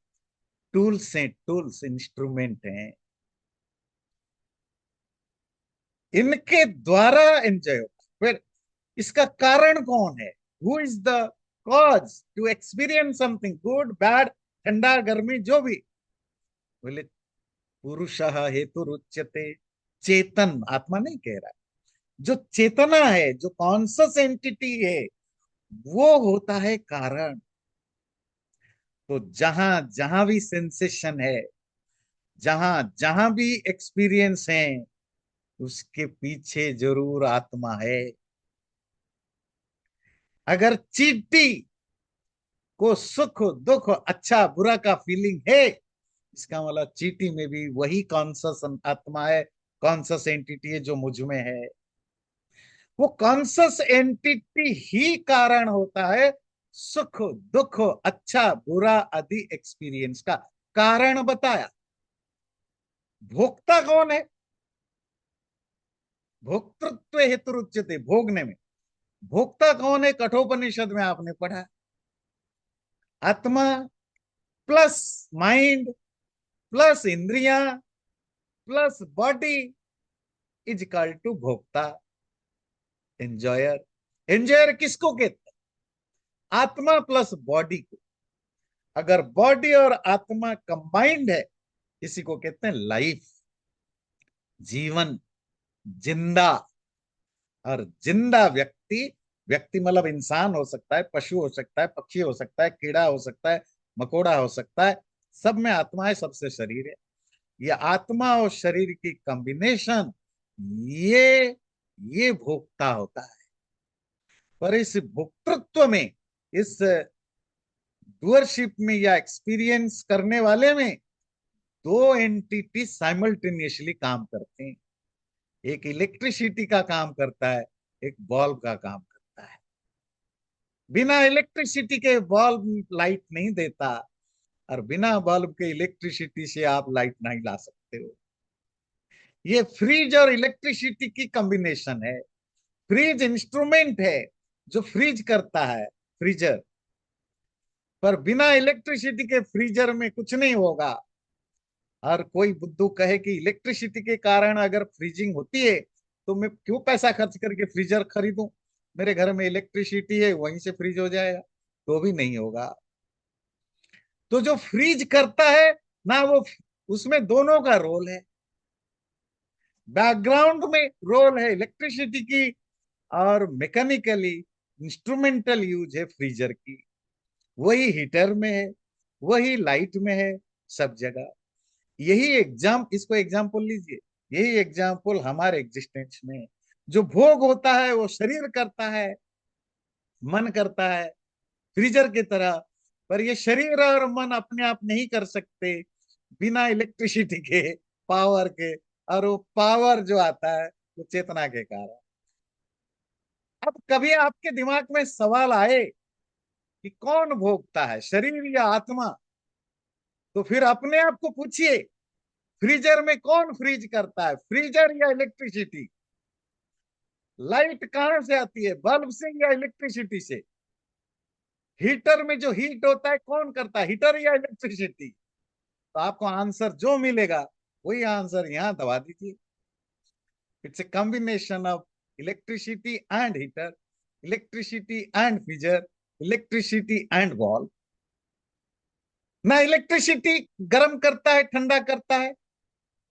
टूल्स हैं, टूल्स, इंस्ट्रूमेंट हैं। इनके द्वारा एंजॉय होता है। फिर इसका कारण कौन है? Who is the cause to experience something, good bad, ठंडा गर्मी, जो भी। बोले पुरुष हेतु रुच्यते, चेतन, आत्मा नहीं कह रहा है, जो चेतना है, जो कॉन्सियस एंटिटी है, वो होता है कारण। तो जहां जहां भी सेंसेशन है, जहां जहां भी एक्सपीरियंस है, उसके पीछे जरूर आत्मा है। अगर चींटी को सुख दुख अच्छा बुरा का फीलिंग है, इसका मतलब चींटी में भी वही कॉन्सियस आत्मा है, कॉन्सियस एंटिटी है जो मुझ में है। वो कॉन्सियस एंटिटी ही कारण होता है सुख दुख अच्छा बुरा आदि एक्सपीरियंस का। कारण बताया। भोक्ता कौन है? भोक्तृत्व हेतु रुच्यते, भोगने में। भोक्ता कौन है? कठोपनिषद में आपने पढ़ा, atma plus mind plus indriya plus body is equal to bhokta, enjoyer. Enjoyer किसको कहते हैं? आत्मा प्लस बॉडी को। अगर बॉडी और आत्मा कंबाइंड है, इसी को कहते हैं लाइफ, जीवन, जिंदा। और जिंदा व्यक्ति व्यक्ति मतलब इंसान हो सकता है, पशु हो सकता है, पक्षी हो सकता है, कीड़ा हो सकता है, मकोड़ा हो सकता है, सब में आत्मा है, सबसे शरीर है। ये आत्मा और शरीर की कॉम्बिनेशन, ये ये भोक्ता होता है। पर इस भोक्तृत्व में, इस डूअरशिप में या एक्सपीरियंस करने वाले में दो एंटिटी साइमल्टेनियसली काम करते हैं। एक इलेक्ट्रिसिटी का काम करता है, एक बल्ब का काम करता है। बिना इलेक्ट्रिसिटी के बल्ब लाइट नहीं देता, और बिना बल्ब के इलेक्ट्रिसिटी से आप लाइट नहीं ला सकते हो। ये फ्रीज और इलेक्ट्रिसिटी की कॉम्बिनेशन है। फ्रीज इंस्ट्रूमेंट है जो फ्रीज करता है, फ्रीजर। पर बिना इलेक्ट्रिसिटी के फ्रीजर में कुछ नहीं होगा। और कोई बुद्धू कहे कि इलेक्ट्रिसिटी के कारण अगर फ्रीजिंग होती है तो मैं क्यों पैसा खर्च करके फ्रीजर खरीदूं, मेरे घर में इलेक्ट्रिसिटी है, वहीं से फ्रीज हो जाएगा। तो भी नहीं होगा। तो जो फ्रीज करता है ना, वो, उसमें दोनों का रोल है। बैकग्राउंड में रोल है इलेक्ट्रिसिटी की, और मैकेनिकली इंस्ट्रूमेंटल यूज है फ्रीजर की। वही हीटर में है, वही लाइट में है, सब जगह। यही इसको एग्जाम्पल लीजिए। यही एग्जाम्पल हमारे एग्जिस्टेंस में है। जो भोग होता है वो शरीर करता है, मन करता है, फ्रीजर की तरह। पर ये शरीर और मन अपने आप नहीं कर सकते बिना इलेक्ट्रिसिटी के, पावर के। और वो पावर जो आता है वो चेतना के कारण। अब कभी आपके दिमाग में सवाल आए कि कौन भोगता है, शरीर या आत्मा, तो फिर अपने आप को पूछिए, फ्रीजर में कौन फ्रीज करता है, फ्रीजर या इलेक्ट्रिसिटी? लाइट कहां से आती है, बल्ब से या इलेक्ट्रिसिटी से? हीटर में जो हीट होता है कौन करता है, हीटर या इलेक्ट्रिसिटी? तो आपको आंसर जो मिलेगा वही आंसर यहां दबा दीजिए। It's a combination of electricity and heater, electricity and freezer, electricity and ball. ना इलेक्ट्रिसिटी गर्म करता है, ठंडा करता है,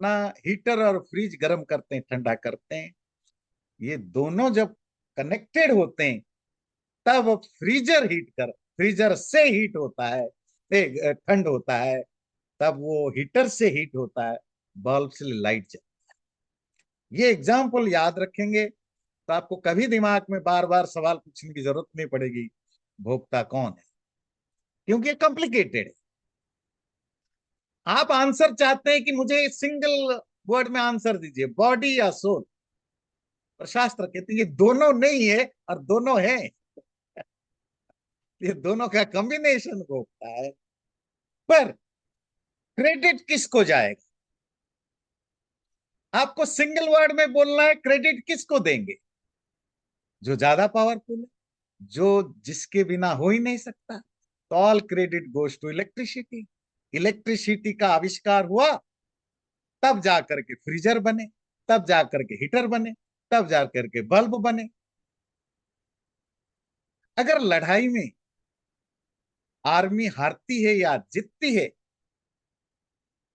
ना हीटर और फ्रिज गर्म करते हैं, ठंडा करते हैं। ये दोनों जब कनेक्टेड होते हैं तब फ्रीजर से हीट होता है, ठंड होता है। तब वो हीटर से हीट होता है, बल्ब से लाइट जलती है। ये एग्जाम्पल याद रखेंगे तो आपको कभी दिमाग में बार बार सवाल पूछने की जरूरत नहीं पड़ेगी, भोक्ता कौन है, क्योंकि ये कॉम्प्लिकेटेड है। आप आंसर चाहते हैं कि मुझे सिंगल वर्ड में आंसर दीजिए, बॉडी या सोल। और शास्त्र कहते हैं ये दोनों नहीं है और दोनों है। ये दोनों का कॉम्बिनेशन होता है। पर क्रेडिट किसको जाएगा? आपको सिंगल वर्ड में बोलना है, क्रेडिट किसको देंगे? जो ज्यादा पावरफुल है, जो जिसके बिना हो ही नहीं सकता। तो all credit goes to electricity. Electricity का आविष्कार हुआ, तब जाकर के फ्रीजर बने, तब जाकर के हीटर बने, तब जाकर के बल्ब बने। अगर लड़ाई में आर्मी हारती है या जीतती है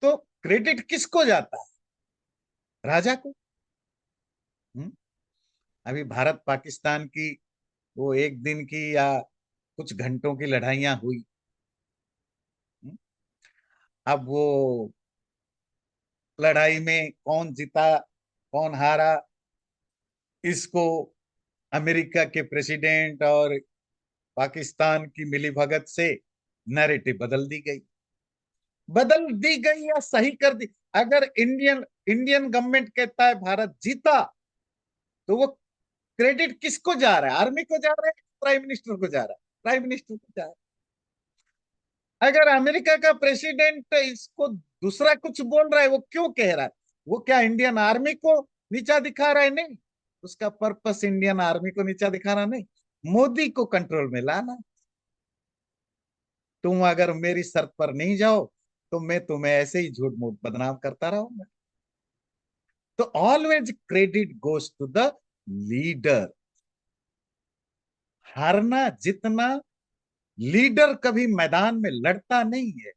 तो क्रेडिट किसको जाता है? राजा को। हम्म? अभी भारत पाकिस्तान की वो एक दिन की या कुछ घंटों की लड़ाइयां हुई। हम्म? अब वो लड़ाई में कौन जीता, कौन हारा, इसको अमेरिका के प्रेसिडेंट और पाकिस्तान की मिलीभगत से नैरेटिव बदल दी गई या सही कर दी। अगर इंडियन इंडियन गवर्नमेंट कहता है भारत जीता, तो वो क्रेडिट किसको जा रहा है? आर्मी को जा रहा है, प्राइम मिनिस्टर को जा रहा है? प्राइम मिनिस्टर को जा रहा है। अगर अमेरिका का प्रेसिडेंट इसको दूसरा कुछ बोल रहा है, वो क्यों कह रहा है? वो क्या इंडियन आर्मी को नीचा दिखा रहा है? नहीं, उसका पर्पस इंडियन आर्मी को नीचा दिखाना नहीं, मोदी को कंट्रोल में लाना। तुम अगर मेरी शर्त पर नहीं जाओ तो मैं तुम्हें ऐसे ही झूठ मूठ बदनाम करता रहूंगा। तो always credit goes to the leader. हारना जितना, लीडर कभी मैदान में लड़ता नहीं है।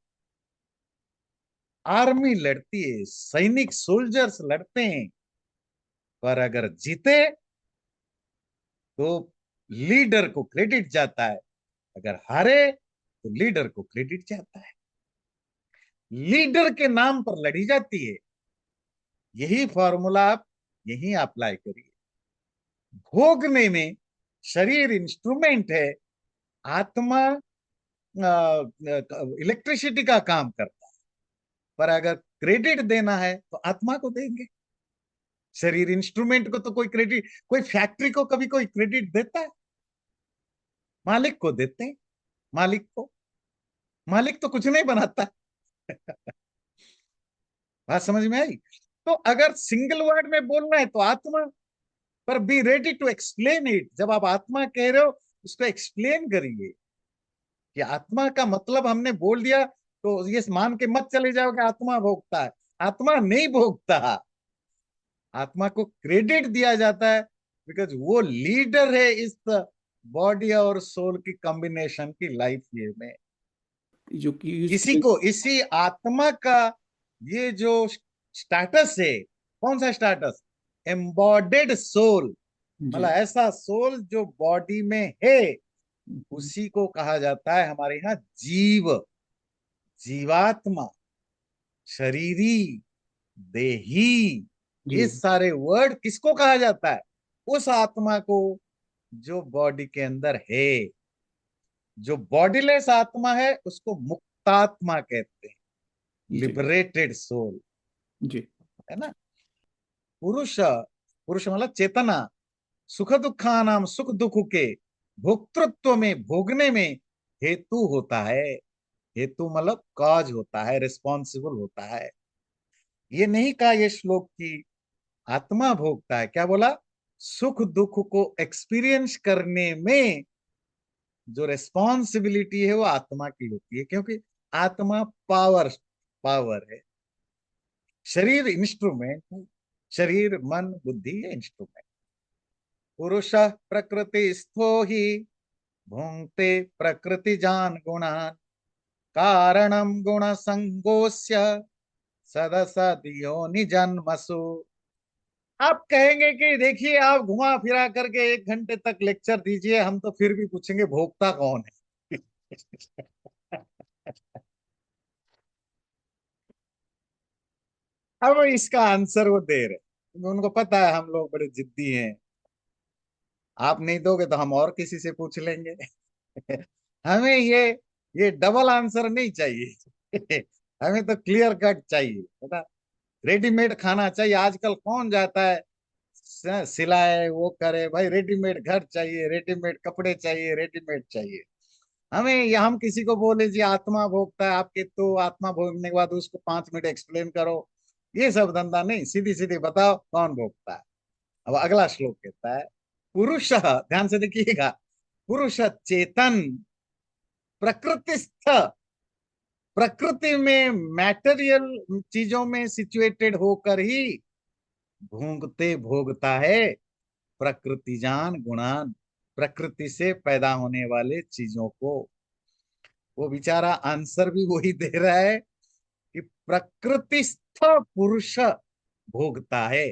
आर्मी लड़ती है, सैनिक सोल्जर्स लड़ते हैं। पर अगर जीते तो लीडर को क्रेडिट जाता है, अगर हारे तो लीडर को क्रेडिट जाता है। लीडर के नाम पर लड़ी जाती है। यही फॉर्मूला आप यही अप्लाई करिए। भोगने में शरीर इंस्ट्रूमेंट है, आत्मा इलेक्ट्रिसिटी का काम करता है। पर अगर क्रेडिट देना है तो आत्मा को देंगे। शरीर इंस्ट्रूमेंट को तो कोई क्रेडिट, कोई फैक्ट्री को कभी कोई क्रेडिट देता है? मालिक को देते हैं। मालिक को, मालिक तो कुछ नहीं बनाता। बात समझ में आई? तो अगर सिंगल वर्ड में बोलना है तो आत्मा, पर be ready to explain it. जब आप आत्मा कह रहे हो, उसको एक्सप्लेन करिए कि आत्मा का मतलब हमने बोल दिया तो ये मान के मत चले जाओ कि आत्मा भोगता है। आत्मा नहीं भोगता। आत्मा को क्रेडिट दिया जाता है बिकॉज वो लीडर है इस बॉडी और सोल की कॉम्बिनेशन की लाइफ ये में। जो कि इसी को, इसी आत्मा का ये जो स्टेटस है, कौन सा स्टेटस? एम्बॉडेड सोल, जी मतलब ऐसा सोल जो बॉडी में है, उसी को कहा जाता है हमारे यहाँ जीव, जीवात्मा, शरीरी, देही। जी ये सारे वर्ड किसको कहा जाता है? उस आत्मा को जो बॉडी के अंदर है। जो बॉडीलेस आत्मा है उसको मुक्तात्मा कहते हैं, जी लिबरेटेड सोल, जी है ना। पुरुष, पुरुष मतलब चेतना, सुख दुखानाम, सुख दुख के भोक्तृत्व में, भोगने में हेतु होता है। हेतु मतलब कॉज होता है, रिस्पॉन्सिबल होता है। ये नहीं कहा ये श्लोक की आत्मा भोगता है, क्या बोला? सुख दुख को एक्सपीरियंस करने में जो रेस्पॉन्सिबिलिटी है वो आत्मा की होती है, क्योंकि आत्मा पावर, पावर है। शरीर इंस्ट्रूमेंट है। शरीर मन बुद्धि ये इंस्ट्रूमेंट। पुरुष प्रकृति स्थो ही भुंक्ते प्रकृति जान गुणान, कारणम गुण संगोस्य सदसद्यो निजन्मसु। आप कहेंगे कि देखिए आप घुमा फिरा करके 1 घंटे तक लेक्चर दीजिए, हम तो फिर भी पूछेंगे भोक्ता कौन है? अब इसका आंसर वो दे रहे, क्योंकि उनको पता है हम लोग बड़े जिद्दी हैं। आप नहीं दोगे तो हम और किसी से पूछ लेंगे। हमें ये डबल आंसर नहीं चाहिए। हमें तो क्लियर कट चाहिए, पता। रेडीमेड खाना चाहिए। आजकल कौन जाता है सिलाए वो करे? भाई रेडीमेड घर चाहिए, रेडीमेड कपड़े चाहिए, रेडीमेड चाहिए। हमें या हम किसी को बोले जी आत्मा भोगता है आपके, तो आत्मा भोगने के बाद उसको 5 मिनट एक्सप्लेन करो, ये सब धंधा नहीं। सीधी सीधी बताओ कौन भोगता है। अब अगला श्लोक कहता है, पुरुष, ध्यान से देखिएगा, पुरुष चेतन प्रकृतिस्थ, प्रकृति में मैटेरियल चीजों में सिचुएटेड होकर ही भोगते भोगता है प्रकृति जान गुणान, प्रकृति से पैदा होने वाले चीजों को। वो बेचारा आंसर भी वही दे रहा है कि प्रकृतिस्थ पुरुष भोगता है।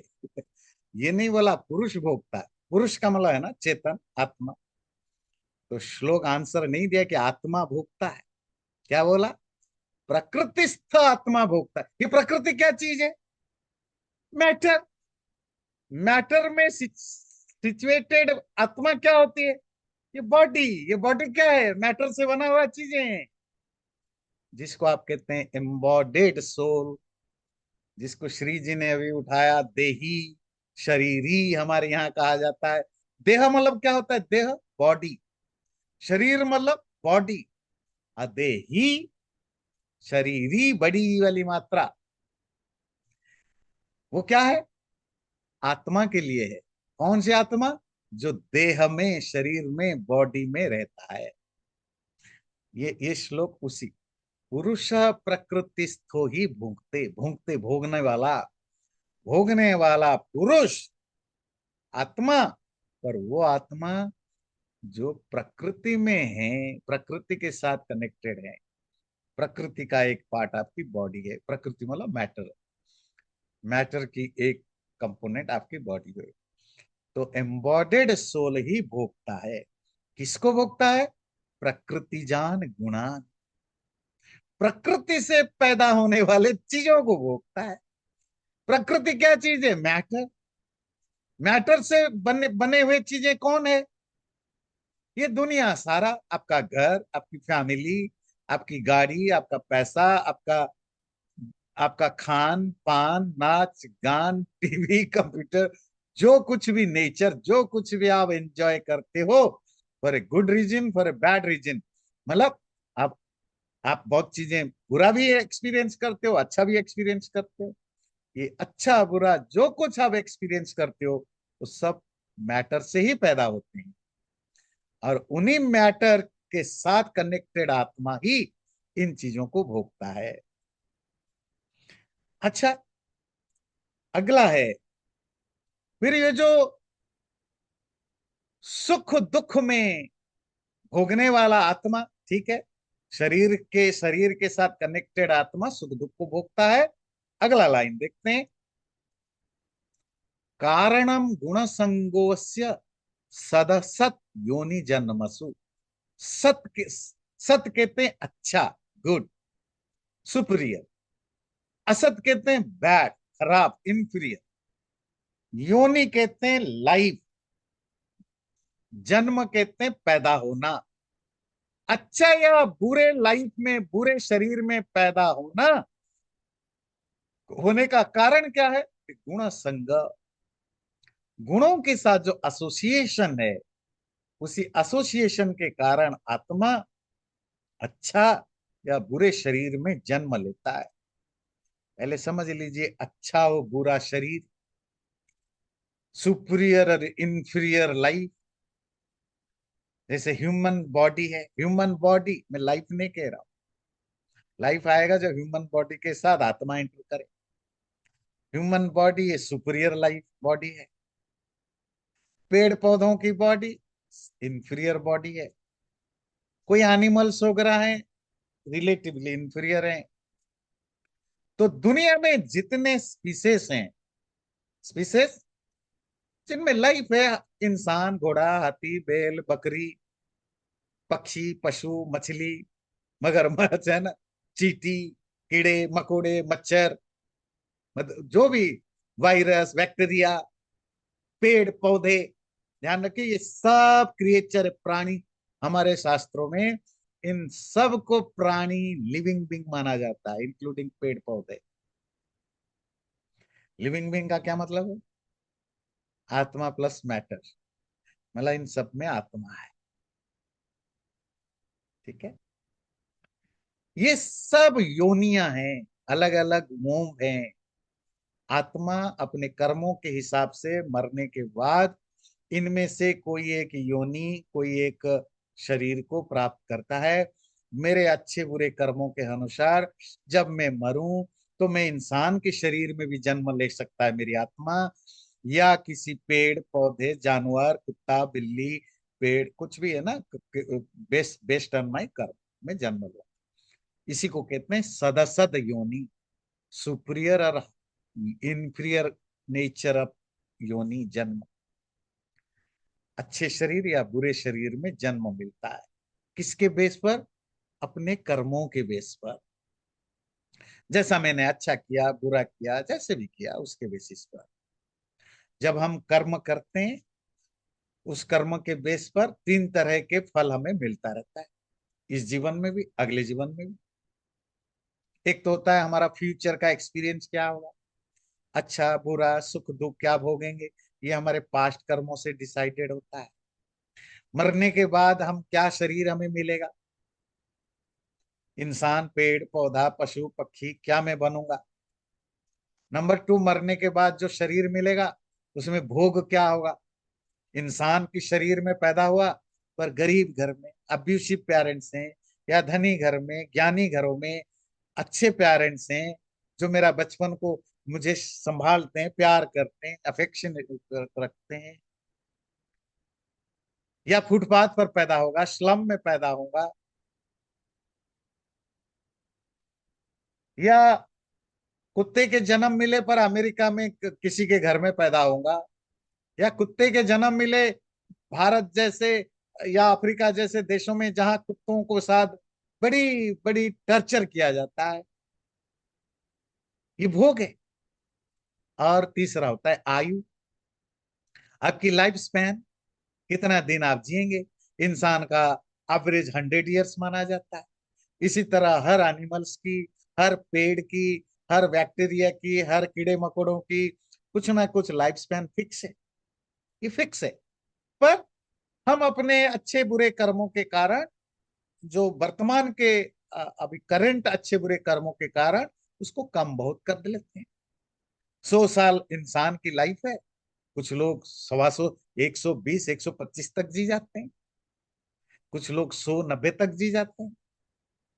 ये नहीं बोला पुरुष भोगता है। पुरुष का मतलब है ना चेतन, आत्मा। तो श्लोक आंसर नहीं दिया कि आत्मा भोगता है, क्या बोला? प्रकृतिस्थ आत्मा भोगता है। ये प्रकृति क्या चीज है? मैटर। मैटर में सिचुएटेड आत्मा क्या होती है? ये बॉडी। ये बॉडी क्या है? मैटर से बना हुआ चीजें हैं, जिसको आप कहते हैं एम्बॉडेड सोल, जिसको श्री जी ने अभी उठाया देही, शरीरी हमारे यहाँ कहा जाता है। देह मतलब क्या होता है? देह बॉडी। शरीर मतलब बॉडी। देही, शरीरी बड़ी वाली मात्रा, वो क्या है? आत्मा के लिए है। कौन सी आत्मा? जो देह में, शरीर में, बॉडी में रहता है। ये श्लोक उसी पुरुष प्रकृतिस्थो ही भोगते, भोगते भोगने वाला, भोगने वाला पुरुष आत्मा। पर वो आत्मा जो प्रकृति में है, प्रकृति के साथ कनेक्टेड है। प्रकृति का एक पार्ट आपकी बॉडी है। प्रकृति मतलब मैटर, मैटर की एक कंपोनेंट आपकी बॉडी है। तो एम्बॉडेड सोल ही भोगता है। किसको भोगता है? प्रकृति जान गुणान, प्रकृति से पैदा होने वाले चीजों को भोगता है। प्रकृति क्या चीज है? मैटर। मैटर से बने बने हुए चीजें कौन है? ये दुनिया सारा, आपका घर, आपकी फैमिली, आपकी गाड़ी, आपका पैसा, आपका आपका खान पान, नाच गान, टीवी, कंप्यूटर, जो कुछ भी नेचर, जो कुछ भी आप एंजॉय करते हो for a good reason, for a bad reason, मतलब आप आप बहुत चीजें बुरा भी एक्सपीरियंस करते हो, अच्छा भी एक्सपीरियंस करते हो। ये अच्छा बुरा जो कुछ आप एक्सपीरियंस करते हो वो सब मैटर से ही पैदा होते हैं, और उन्हीं मैटर के साथ कनेक्टेड आत्मा ही इन चीजों को भोगता है। अच्छा, अगला है फिर ये जो सुख दुख में भोगने वाला आत्मा, ठीक है, शरीर के साथ कनेक्टेड आत्मा सुख दुख को भोगता है। अगला लाइन देखते हैं। कारणम गुण संगोस्य सदसत योनि जन्मसु। सत के सत कहते हैं अच्छा, गुड, सुपीरियर। असत कहते हैं बैड, खराब, इंफीरियर। योनि कहते हैं लाइफ। जन्म कहते हैं पैदा होना। अच्छा या बुरे लाइफ में, बुरे शरीर में पैदा होना, होने का कारण क्या है? गुण संग, गुणों के साथ जो एसोसिएशन है, उसी एसोसिएशन के कारण आत्मा अच्छा या बुरे शरीर में जन्म लेता है। पहले समझ लीजिए, अच्छा हो बुरा शरीर, सुपीरियर और इंफीरियर लाइफ। जैसे ह्यूमन बॉडी है, ह्यूमन बॉडी में लाइफ नहीं कह रहा हूं, लाइफ आएगा जब ह्यूमन बॉडी के साथ आत्मा एंटर करे। ह्यूमन बॉडी ये सुपीरियर लाइफ बॉडी है। पेड़ पौधों की बॉडी इंफीरियर बॉडी है। कोई एनिमल्स वगैरह है, रिलेटिवली इंफीरियर है। तो दुनिया में जितने स्पीसेस हैं, स्पीसेस जिनमें लाइफ है, इंसान, घोड़ा, हाथी, बैल, बकरी, पक्षी, पशु, मछली, मगरमच्छ, है ना, चींटी, कीड़े मकोड़े, मच्छर, मतलब जो भी, वायरस, बैक्टीरिया, पेड़ पौधे, ध्यान रखिए ये सब क्रिएचर, प्राणी, हमारे शास्त्रों में इन सब को प्राणी, लिविंग बींग माना जाता है, इंक्लूडिंग पेड़ पौधे। लिविंग बींग का क्या मतलब है? आत्मा प्लस मैटर, मतलब इन सब में आत्मा है। ठीक है, ये सब योनियां हैं, अलग अलग मोह हैं। आत्मा अपने कर्मों के हिसाब से मरने के बाद इनमें से कोई एक योनि, कोई एक शरीर को प्राप्त करता है। मेरे अच्छे बुरे कर्मों के अनुसार जब मैं मरूं तो मैं इंसान के शरीर में भी जन्म ले सकता है मेरी आत्मा, या किसी पेड़ पौधे, जानवर, कुत्ता, बिल्ली, पेड़, कुछ भी है ना, बेस्ड ऑन माई कर्म में जन्म लो। इसी को कहते हैं सदसद योनि, सुपीरियर और इंफीरियर नेचर ऑफ योनि, जन्म। अच्छे शरीर या बुरे शरीर में जन्म मिलता है। किसके बेस पर? अपने कर्मों के बेस पर। जैसा मैंने अच्छा किया, बुरा किया, जैसे भी किया उसके बेसिस पर जब हम कर्म करते हैं, उस कर्म के बेस पर तीन तरह के फल हमें मिलता रहता है, इस जीवन में भी, अगले जीवन में भी। एक तो होता है हमारा फ्यूचर का एक्सपीरियंस क्या होगा, अच्छा बुरा सुख दुख क्या भोगेंगे, ये हमारे पास्ट कर्मों से डिसाइडेड होता है। मरने के बाद हम क्या शरीर हमें मिलेगा, इंसान, पेड़ पौधा, पशु पक्षी, क्या मैं बनूंगा। नंबर टू, मरने के बाद जो शरीर मिलेगा उसमें भोग क्या होगा। इंसान की शरीर में पैदा हुआ पर गरीब घर में, अब्यूसिव पेरेंट्स हैं, या धनी घर में, ज्ञानी घरों में अच्छे पेरेंट्स हैं जो मेरा बचपन को मुझे संभालते हैं, प्यार करते हैं, अफेक्शन रखते हैं। या फुटपाथ पर पैदा होगा, स्लम में पैदा होगा, या कुत्ते के जन्म मिले पर अमेरिका में किसी के घर में पैदा होगा, या कुत्ते के जन्म मिले भारत जैसे या अफ्रीका जैसे देशों में जहां कुत्तों को साथ बड़ी बड़ी टर्चर किया जाता है, ये भोग है। और तीसरा होता है आयु, आपकी लाइफ स्पैन, कितना दिन आप जिएंगे। इंसान का एवरेज 100 ईयर्स माना जाता है। इसी तरह हर एनिमल्स की, हर पेड़ की, हर बैक्टीरिया की, हर कीड़े मकोड़ों की कुछ ना कुछ लाइफ स्पैन फिक्स है, ये फिक्स है। पर हम अपने अच्छे बुरे कर्मों के कारण, जो वर्तमान के अभी करंट अच्छे बुरे कर्मों के कारण उसको कम बहुत कर लेते हैं। 100 साल इंसान की लाइफ है, कुछ लोग 125, 120, 125 तक जी जाते हैं, कुछ लोग 100, 90 तक जी जाते हैं,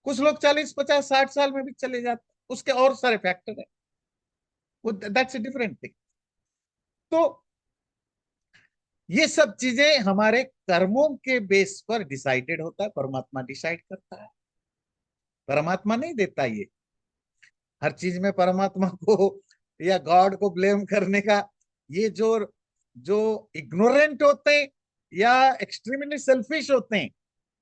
कुछ लोग 40, 50, 60 साल में भी चले जाते हैं। उसके और सारे फैक्टर है, वो दैट्स ए डिफरेंट थिंग। तो ये सब चीजें हमारे कर्मों के बेस पर डिसाइडेड होता है, परमात्मा डिसाइड करता है, परमात्मा नहीं देता ये। हर चीज में परमात्मा को या गॉड को ब्लेम करने का, ये जो जो इग्नोरेंट होते हैं या एक्सट्रीमली सेल्फिश होते हैं,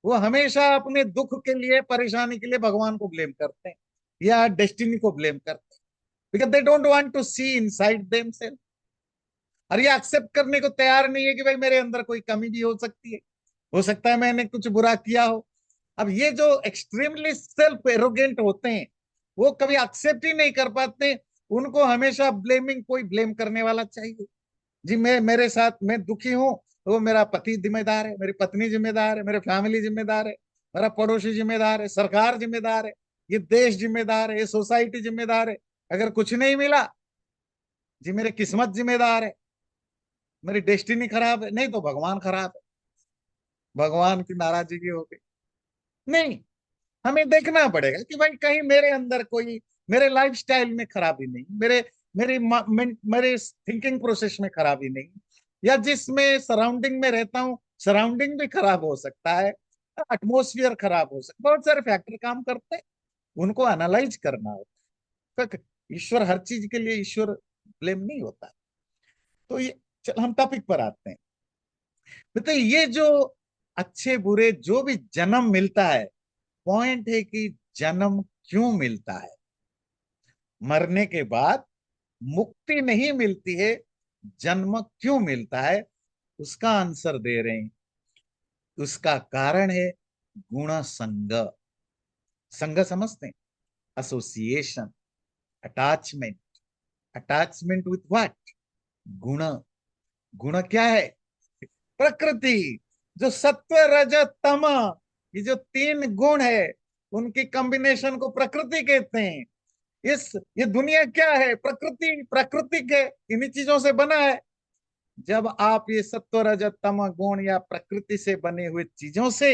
वो हमेशा अपने दुख के लिए, परेशानी के लिए भगवान को ब्लेम करते हैं या डेस्टिनी को ब्लेम करते हैं, because they don't want to see inside themselves. और ये एक्सेप्ट करने को तैयार नहीं है कि भाई मेरे अंदर कोई कमी भी हो सकती है, हो सकता है मैंने कुछ बुरा किया हो। अब ये जो एक्सट्रीमली सेल्फ एरोगेंट होते हैं, वो कभी एक्सेप्ट ही नहीं कर पाते। उनको हमेशा ब्लेमिंग, कोई ब्लेम करने वाला चाहिए। जी मैं, मेरे साथ मैं दुखी हूं, तो वो मेरा पति जिम्मेदार है, मेरी पत्नी जिम्मेदार है, मेरे फैमिली जिम्मेदार है, मेरा पड़ोसी जिम्मेदार है, सरकार जिम्मेदार है, ये देश जिम्मेदार है, ये सोसाइटी जिम्मेदार है। अगर कुछ नहीं मिला, जी मेरी किस्मत जिम्मेदार है, मेरी डेस्टिनी खराब है, नहीं तो भगवान खराब है, भगवान की नाराजगी हो गई। नहीं, हमें देखना पड़ेगा कि भाई कहीं मेरे अंदर कोई, मेरे लाइफस्टाइल में खराबी नहीं, मेरे मेरी मेरे थिंकिंग प्रोसेस में खराबी नहीं, या जिसमें सराउंडिंग में रहता हूँ सराउंडिंग भी खराब हो सकता है, एटमोसफियर खराब हो सकता है, बहुत सारे फैक्टर काम करते हैं, उनको एनालाइज करना होता है। तो ईश्वर, हर चीज के लिए ईश्वर ब्लेम नहीं होता। तो ये, चल हम टॉपिक पर आते हैं। तो ये जो अच्छे बुरे जो भी जन्म मिलता है, पॉइंट है कि जन्म क्यों मिलता है, मरने के बाद मुक्ति नहीं मिलती है, जन्म क्यों मिलता है, उसका आंसर दे रहे हैं। उसका कारण है गुण संग। संग समझते हैं, association, attachment. Attachment with what? गुण। गुण क्या है? प्रकृति। जो सत्व रज तम, ये जो 3 गुण है, उनकी कॉम्बिनेशन को प्रकृति कहते हैं। इस ये दुनिया क्या है? प्रकृति, प्राकृतिक है, इन्हीं चीजों से बना है। जब आप ये सत्व रज तम गुण या प्रकृति से बने हुए चीजों से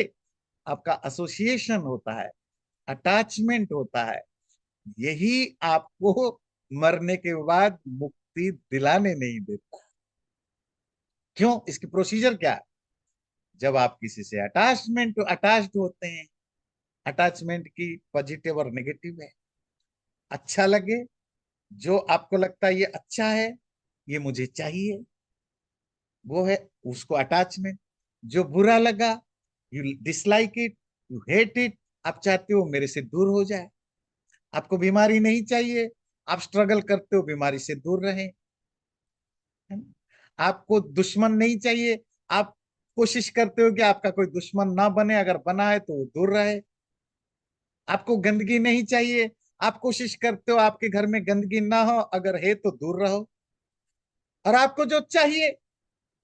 आपका एसोसिएशन होता है, अटैचमेंट होता है, यही आपको मरने के बाद मुक्ति दिलाने नहीं देता। क्यों? इसकी प्रोसीजर क्या है? जब आप किसी से अटैच्ड होते हैं, अटैचमेंट की पॉजिटिव और नेगेटिव है। अच्छा लगे, जो आपको लगता है ये अच्छा है, ये मुझे चाहिए, वो है उसको अटैचमेंट। जो बुरा लगा, you dislike it, you hate it, आप चाहते हो मेरे से दूर हो जाए। आपको बीमारी नहीं चाहिए, आप स्ट्रगल करते हो बीमारी से दूर रहें, है ना? आपको दुश्मन नहीं चाहिए, आप कोशिश करते हो कि आपका कोई दुश्मन ना बने, अगर बना है तो वो दूर रहे। आपको गंदगी नहीं चाहिए, आप कोशिश करते हो आपके घर में गंदगी ना हो, अगर है तो दूर रहो। और आपको जो चाहिए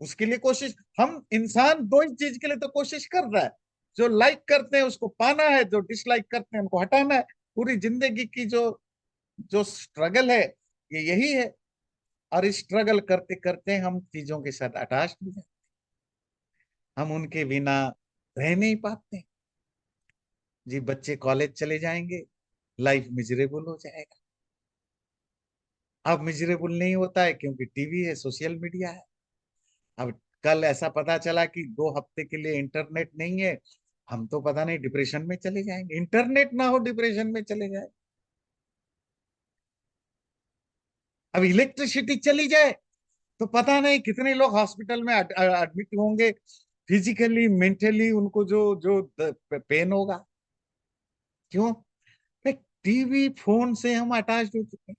उसके लिए कोशिश, हम इंसान दो ही चीज के लिए तो कोशिश कर रहा है। जो लाइक करते हैं उसको पाना है, जो डिसलाइक करते हैं उनको हटाना है। पूरी जिंदगी की जो जो स्ट्रगल है, ये यही है। और इस स्ट्रगल करते करते हम चीजों के साथ अटैच हो जाते हैं, हम उनके बिना रह नहीं पाते। जी बच्चे कॉलेज चले जाएंगे, लाइफ मिजरेबल हो जाएगा। अब मिजरेबल नहीं होता है क्योंकि टीवी है, सोशल मीडिया है। अब कल ऐसा पता चला कि 2 हफ्ते के लिए इंटरनेट नहीं है, हम तो पता नहीं डिप्रेशन में चले जाएंगे। इंटरनेट ना हो, डिप्रेशन में चले जाए। अब इलेक्ट्रिसिटी चली जाए, तो पता नहीं कितने लोग हॉस्पिटल में एडमिट होंगे, फिजिकली मेंटली उनको जो जो पेन होगा। क्यों? टीवी फोन से हम अटैच हो चुके हैं,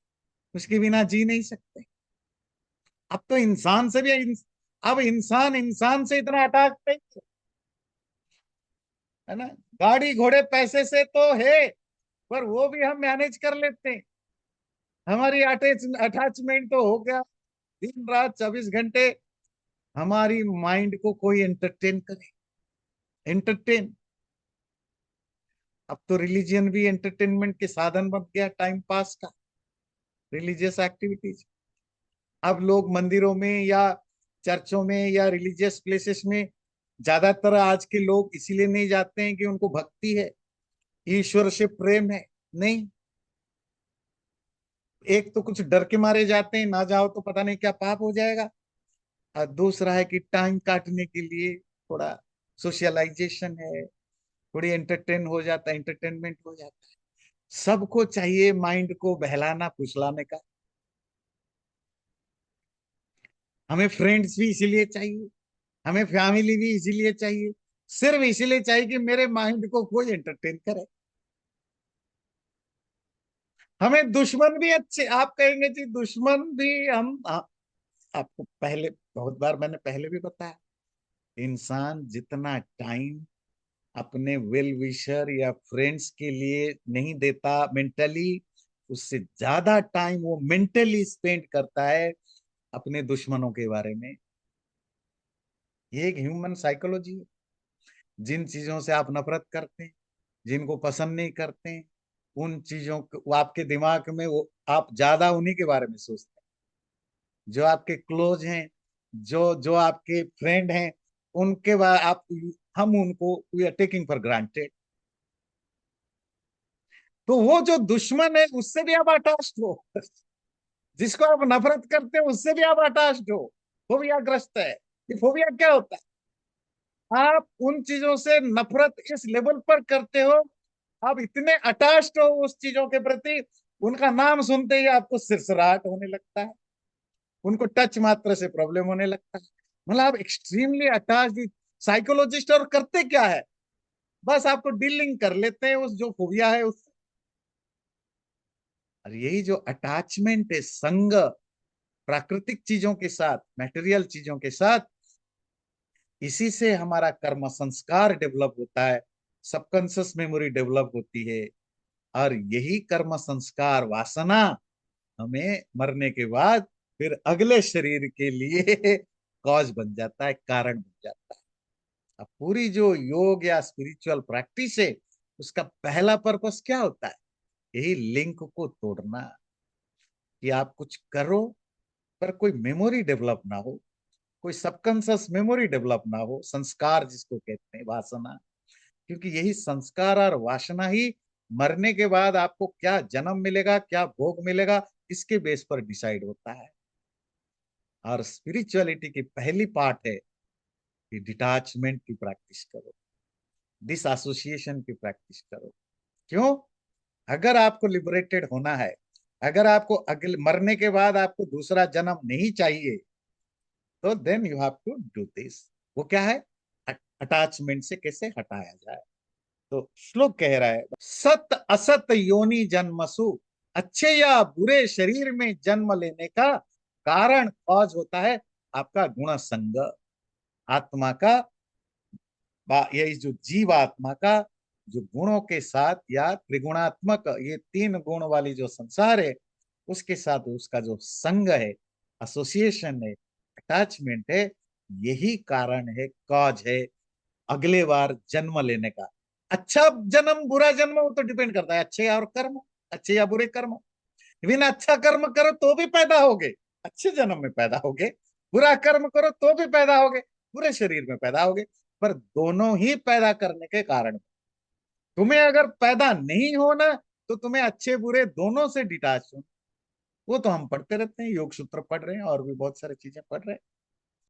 उसके बिना जी नहीं सकते। अब तो इंसान से भी अब इंसान इंसान से इतना अटैच नहीं है ना। गाड़ी घोड़े पैसे से तो है, पर वो भी हम मैनेज कर लेते हैं। हमारी अटैचमेंट तो हो गया दिन रात 24 घंटे। हमारी माइंड को कोई एंटरटेन करे, एंटरटेन। अब तो रिलीजियन भी एंटरटेनमेंट के साधन बन गया, टाइम पास का, रिलीजियस एक्टिविटीज। अब लोग मंदिरों में या चर्चों में या रिलीजियस प्लेसेस में ज्यादातर आज के लोग इसीलिए नहीं जाते हैं कि उनको भक्ति है, ईश्वर से प्रेम है। नहीं, एक तो कुछ डर के मारे जाते हैं, ना जाओ तो पता नहीं क्या पाप हो जाएगा। और दूसरा है कि टाइम काटने के लिए थोड़ा सोशलाइजेशन है, थोड़ी एंटरटेन हो जाता है, एंटरटेनमेंट हो जाता है। सबको चाहिए माइंड को बहलाना फुसलाने का। हमें फ्रेंड्स भी इसीलिए चाहिए, हमें फैमिली भी इसीलिए चाहिए, सिर्फ इसीलिए चाहिए कि मेरे माइंड को कोई एंटरटेन करे। हमें दुश्मन भी अच्छे, आप कहेंगे जी दुश्मन भी हम आपको पहले बहुत बार मैंने पहले भी बताया, इंसान जितना टाइम अपने वेल विशर या फ्रेंड्स के लिए नहीं देता मेंटली, उससे ज्यादा टाइम वो मेंटली स्पेंड करता है अपने दुश्मनों के बारे में। ये एक ह्यूमन साइकोलॉजी है। जिन चीजों से आप नफरत करते हैं, जिनको पसंद नहीं करते हैं, उन चीजों को वो आपके दिमाग में वो आप ज्यादा उन्हीं के बारे में सोचते हैं। जो आपके क्लोज हैं, जो जो आपके फ्रेंड हैं, उनके बारे आप हम उनको we are taking for granted. तो वो जो दुश्मन है उससे भी आप अटैच्ड हो, जिसको आप नफरत करते हो उससे भी आप अटैच्ड हो। फोबिया ग्रस्त है। ये फोबिया क्या होता है? आप उन चीजों से नफरत इस लेवल पर करते हो, आप इतने अटैच्ड हो उस चीजों के प्रति, उनका नाम सुनते ही आपको सिरसराहट होने लगता है, उनको टच मात्र से प्रॉब्लम होने लगता है। मतलब आप एक्सट्रीमली अटैच्ड। साइकोलॉजिस्ट और करते क्या है, बस आपको डीलिंग कर लेते हैं उस जो फोबिया है उससे। और यही जो अटैचमेंट है, संग प्राकृतिक चीजों के साथ, मटेरियल चीजों के साथ, इसी से हमारा कर्म संस्कार डेवलप होता है, सबकॉन्शियस मेमोरी डेवलप होती है। और यही कर्म संस्कार वासना हमें मरने के बाद फिर अगले शरीर के लिए कॉज बन जाता है, कारण बन जाता है। अब पूरी जो योग या स्पिरिचुअल प्रैक्टिस है, उसका पहला पर्पस क्या होता है? यही लिंक को तोड़ना, कि आप कुछ करो पर कोई मेमोरी डेवलप ना हो, कोई सबकॉन्शियस मेमोरी डेवलप ना हो, संस्कार जिसको कहते हैं, वासना। क्योंकि यही संस्कार और वासना ही मरने के बाद आपको क्या जन्म मिलेगा, क्या भोग मिलेगा, इसके बेस पर डिसाइड होता है। और स्पिरिचुअलिटी की पहली पार्ट है कि डिटैचमेंट की प्रैक्टिस करो, डिसएसोसिएशन की प्रैक्टिस करो। क्यों? अगर आपको लिबरेटेड होना है, अगर आपको अगले मरने के बाद आपको दूसरा जन्म नहीं चाहिए, तो then you have to do this. वो क्या है? अटैचमेंट से कैसे हटाया जाए। तो श्लोक कह रहा है, सत असत योनि जन्मसु, अच्छे या बुरे शरीर में जन्म लेने का कारण कॉज होता है आपका गुण संग, आत्मा का, यही जो जीव आत्मा का जो गुणों के साथ या त्रिगुणात्मक ये तीन गुण वाली जो संसार है, उसके साथ उसका जो संग है, एसोसिएशन है, अटैचमेंट है, यही कारण है, कॉज है अगले बार जन्म लेने का। अच्छा जन्म बुरा जन्म वो तो डिपेंड करता है अच्छे और कर्म, अच्छे या बुरे कर्म। इवन अच्छा कर्म करो तो भी पैदा होगे, अच्छे जन्म में पैदा होगे, बुरा कर्म करो तो भी पैदा होगे, बुरे शरीर में पैदा होगे। पर दोनों ही पैदा करने के कारण, तुम्हें अगर पैदा नहीं होना तो तुम्हें अच्छे बुरे दोनों से डिटैच हो। वो तो हम पढ़ते रहते हैं, योग सूत्र पढ़ रहे हैं और भी बहुत सारी चीजें पढ़ रहे हैं।